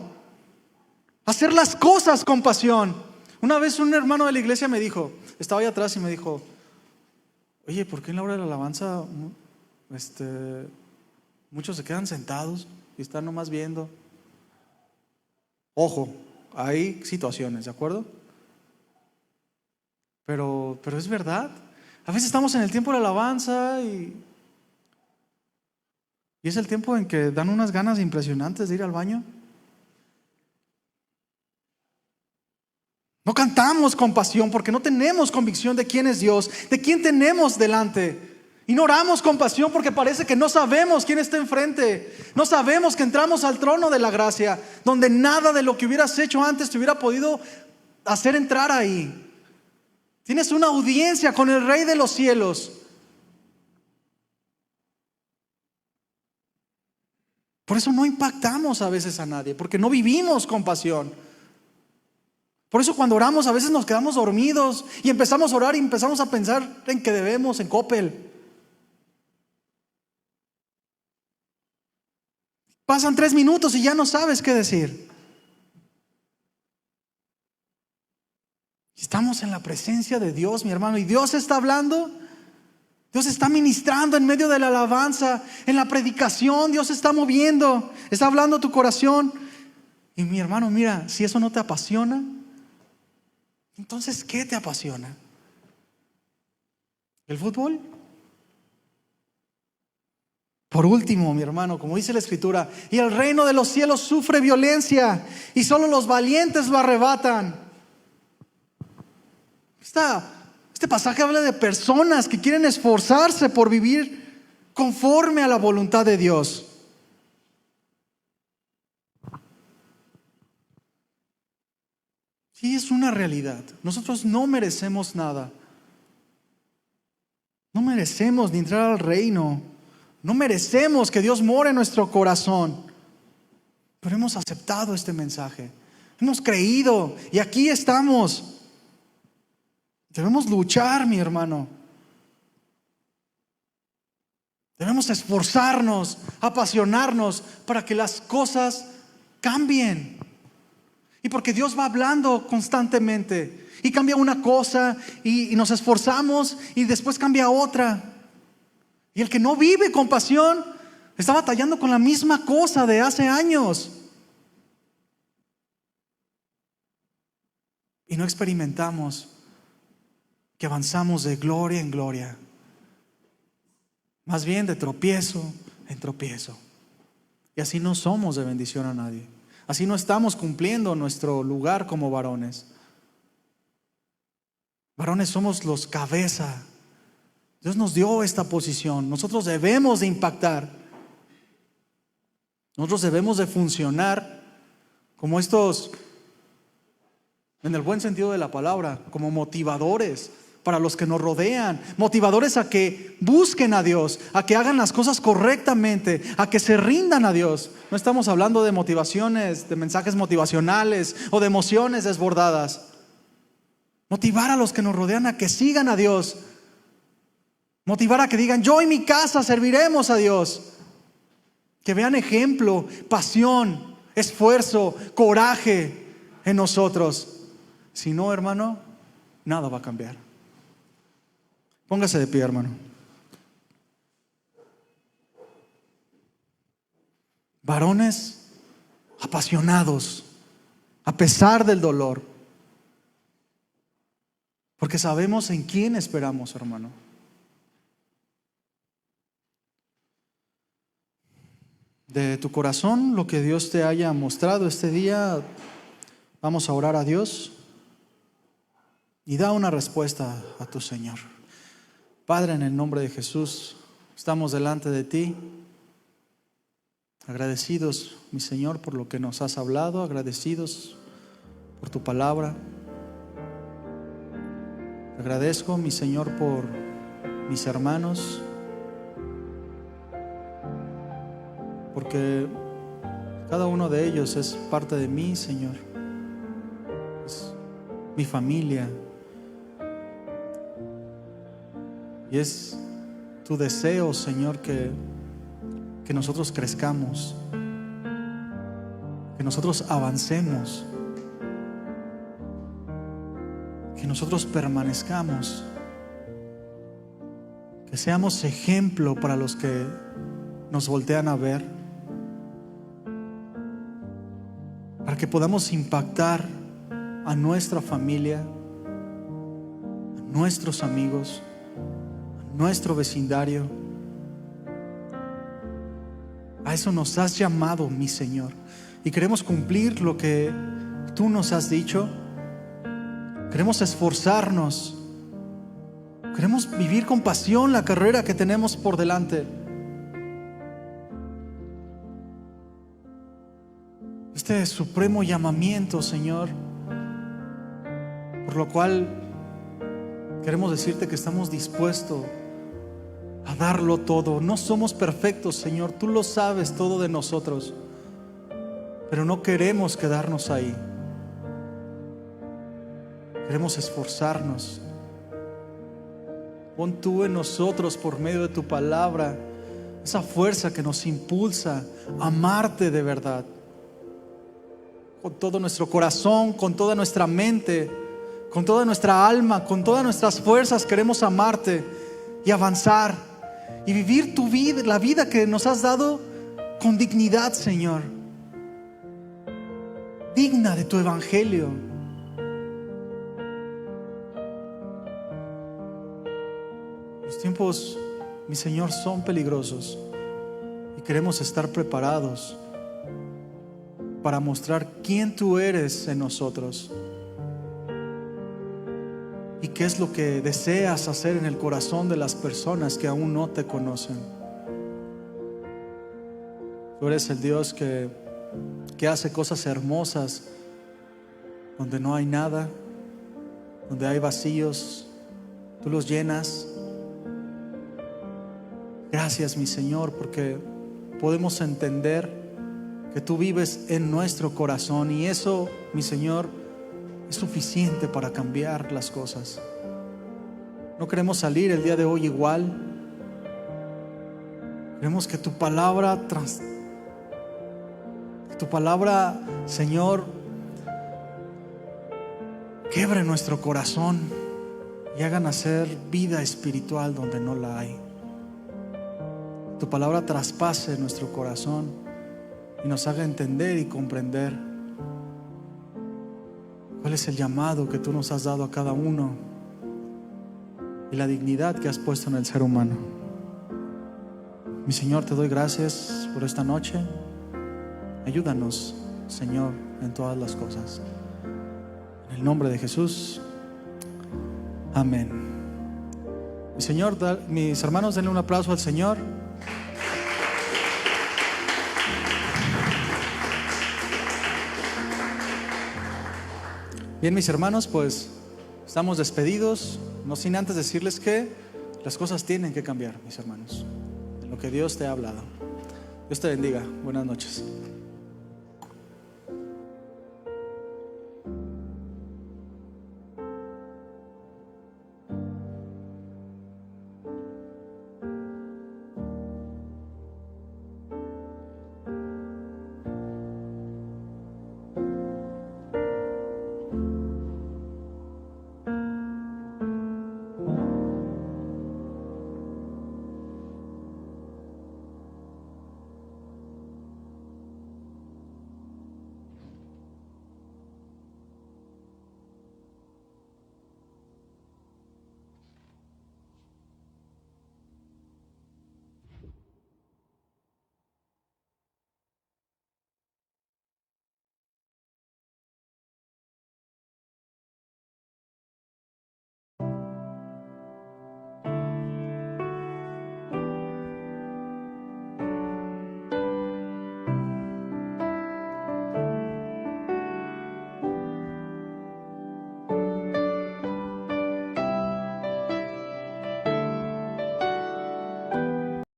[SPEAKER 1] hacer las cosas con pasión. Una vez un hermano de la iglesia me dijo, estaba ahí atrás y me dijo, oye, ¿por qué en la hora de la alabanza muchos se quedan sentados y están nomás viendo? Ojo, hay situaciones, ¿de acuerdo? Pero es verdad. A veces estamos en el tiempo de la alabanza y es el tiempo en que dan unas ganas impresionantes de ir al baño. No cantamos con pasión porque no tenemos convicción de quién es Dios, de quién tenemos delante. Y no oramos con pasión porque parece que no sabemos quién está enfrente. No sabemos que entramos al trono de la gracia, donde nada de lo que hubieras hecho antes te hubiera podido hacer entrar ahí. Tienes una audiencia con el Rey de los cielos. Por eso no impactamos a veces a nadie, porque no vivimos con pasión. Por eso cuando oramos a veces nos quedamos dormidos y empezamos a orar y empezamos a pensar en que debemos, en Coppel. Pasan 3 minutos y ya no sabes qué decir. Estamos en la presencia de Dios, mi hermano, y Dios está hablando. Dios está ministrando en medio de la alabanza, en la predicación. Dios está moviendo, está hablando a tu corazón. Y mi hermano, mira, si eso no te apasiona, entonces ¿qué te apasiona? ¿El fútbol? Por último, mi hermano, como dice la Escritura, y el reino de los cielos sufre violencia y solo los valientes lo arrebatan. Este pasaje habla de personas que quieren esforzarse por vivir conforme a la voluntad de Dios. Sí, es una realidad. Nosotros no merecemos nada. No merecemos ni entrar al reino. No merecemos que Dios more en nuestro corazón. Pero hemos aceptado este mensaje. Hemos creído y aquí estamos. Debemos luchar, mi hermano. Debemos esforzarnos, apasionarnos para que las cosas cambien. Y porque Dios va hablando constantemente y cambia una cosa y nos esforzamos y después cambia otra. Y el que no vive con pasión está batallando con la misma cosa de hace años. Y no experimentamos que avanzamos de gloria en gloria. Más bien de tropiezo en tropiezo. Y así no somos de bendición a nadie. Así no estamos cumpliendo nuestro lugar como varones. Varones somos los cabeza. Dios nos dio esta posición. Nosotros debemos de impactar. Nosotros debemos de funcionar como estos, en el buen sentido de la palabra, como motivadores para los que nos rodean, motivadores a que busquen a Dios, a que hagan las cosas correctamente, a que se rindan a Dios. No estamos hablando de motivaciones, de mensajes motivacionales o de emociones desbordadas. Motivar a los que nos rodean a que sigan a Dios. Motivar a que digan: yo y mi casa serviremos a Dios. Que vean ejemplo, pasión, esfuerzo, coraje en nosotros. Si no, hermano, nada va a cambiar. Póngase de pie, hermano. Varones apasionados, a pesar del dolor, porque sabemos en quién esperamos, hermano. De tu corazón, lo que Dios te haya mostrado este día, vamos a orar a Dios y da una respuesta a tu Señor. Padre, en el nombre de Jesús, estamos delante de ti, agradecidos, mi Señor, por lo que nos has hablado, agradecidos por tu palabra. Agradezco, mi Señor, por mis hermanos, porque cada uno de ellos es parte de mí, Señor. Es mi familia. Y es tu deseo, Señor, que nosotros crezcamos, que nosotros avancemos, que nosotros permanezcamos, que seamos ejemplo para los que nos voltean a ver, para que podamos impactar a nuestra familia, a nuestros amigos, nuestro vecindario. A eso nos has llamado, mi Señor, y queremos cumplir lo que tú nos has dicho. Queremos esforzarnos, queremos vivir con pasión la carrera que tenemos por delante. Este supremo llamamiento, Señor, por lo cual queremos decirte que estamos dispuestos a darlo todo. No somos perfectos, Señor, tú lo sabes todo de nosotros, pero no queremos quedarnos ahí. Queremos esforzarnos. Pon tú en nosotros, por medio de tu palabra, esa fuerza que nos impulsa a amarte de verdad, con todo nuestro corazón, con toda nuestra mente, con toda nuestra alma, con todas nuestras fuerzas. Queremos amarte y avanzar y vivir tu vida, la vida que nos has dado, con dignidad, Señor, digna de tu evangelio. Los tiempos, mi Señor, son peligrosos y queremos estar preparados para mostrar quién tú eres en nosotros y qué es lo que deseas hacer en el corazón de las personas que aún no te conocen. Tú eres el Dios que hace cosas hermosas donde no hay nada, donde hay vacíos, tú los llenas. Gracias, mi Señor, porque podemos entender que tú vives en nuestro corazón, y eso, mi Señor, es suficiente para cambiar las cosas. No queremos salir el día de hoy igual. Queremos que tu palabra, Señor, quiebre nuestro corazón y haga nacer vida espiritual donde no la hay. Tu palabra traspase nuestro corazón y nos haga entender y comprender cuál es el llamado que tú nos has dado a cada uno y la dignidad que has puesto en el ser humano. Mi Señor, te doy gracias por esta noche. Ayúdanos, Señor, en todas las cosas. En el nombre de Jesús, amén. Mi Señor, mis hermanos, denle un aplauso al Señor. Bien, mis hermanos, pues estamos despedidos, no sin antes decirles que las cosas tienen que cambiar, mis hermanos, en lo que Dios te ha hablado. Dios te bendiga. Buenas noches.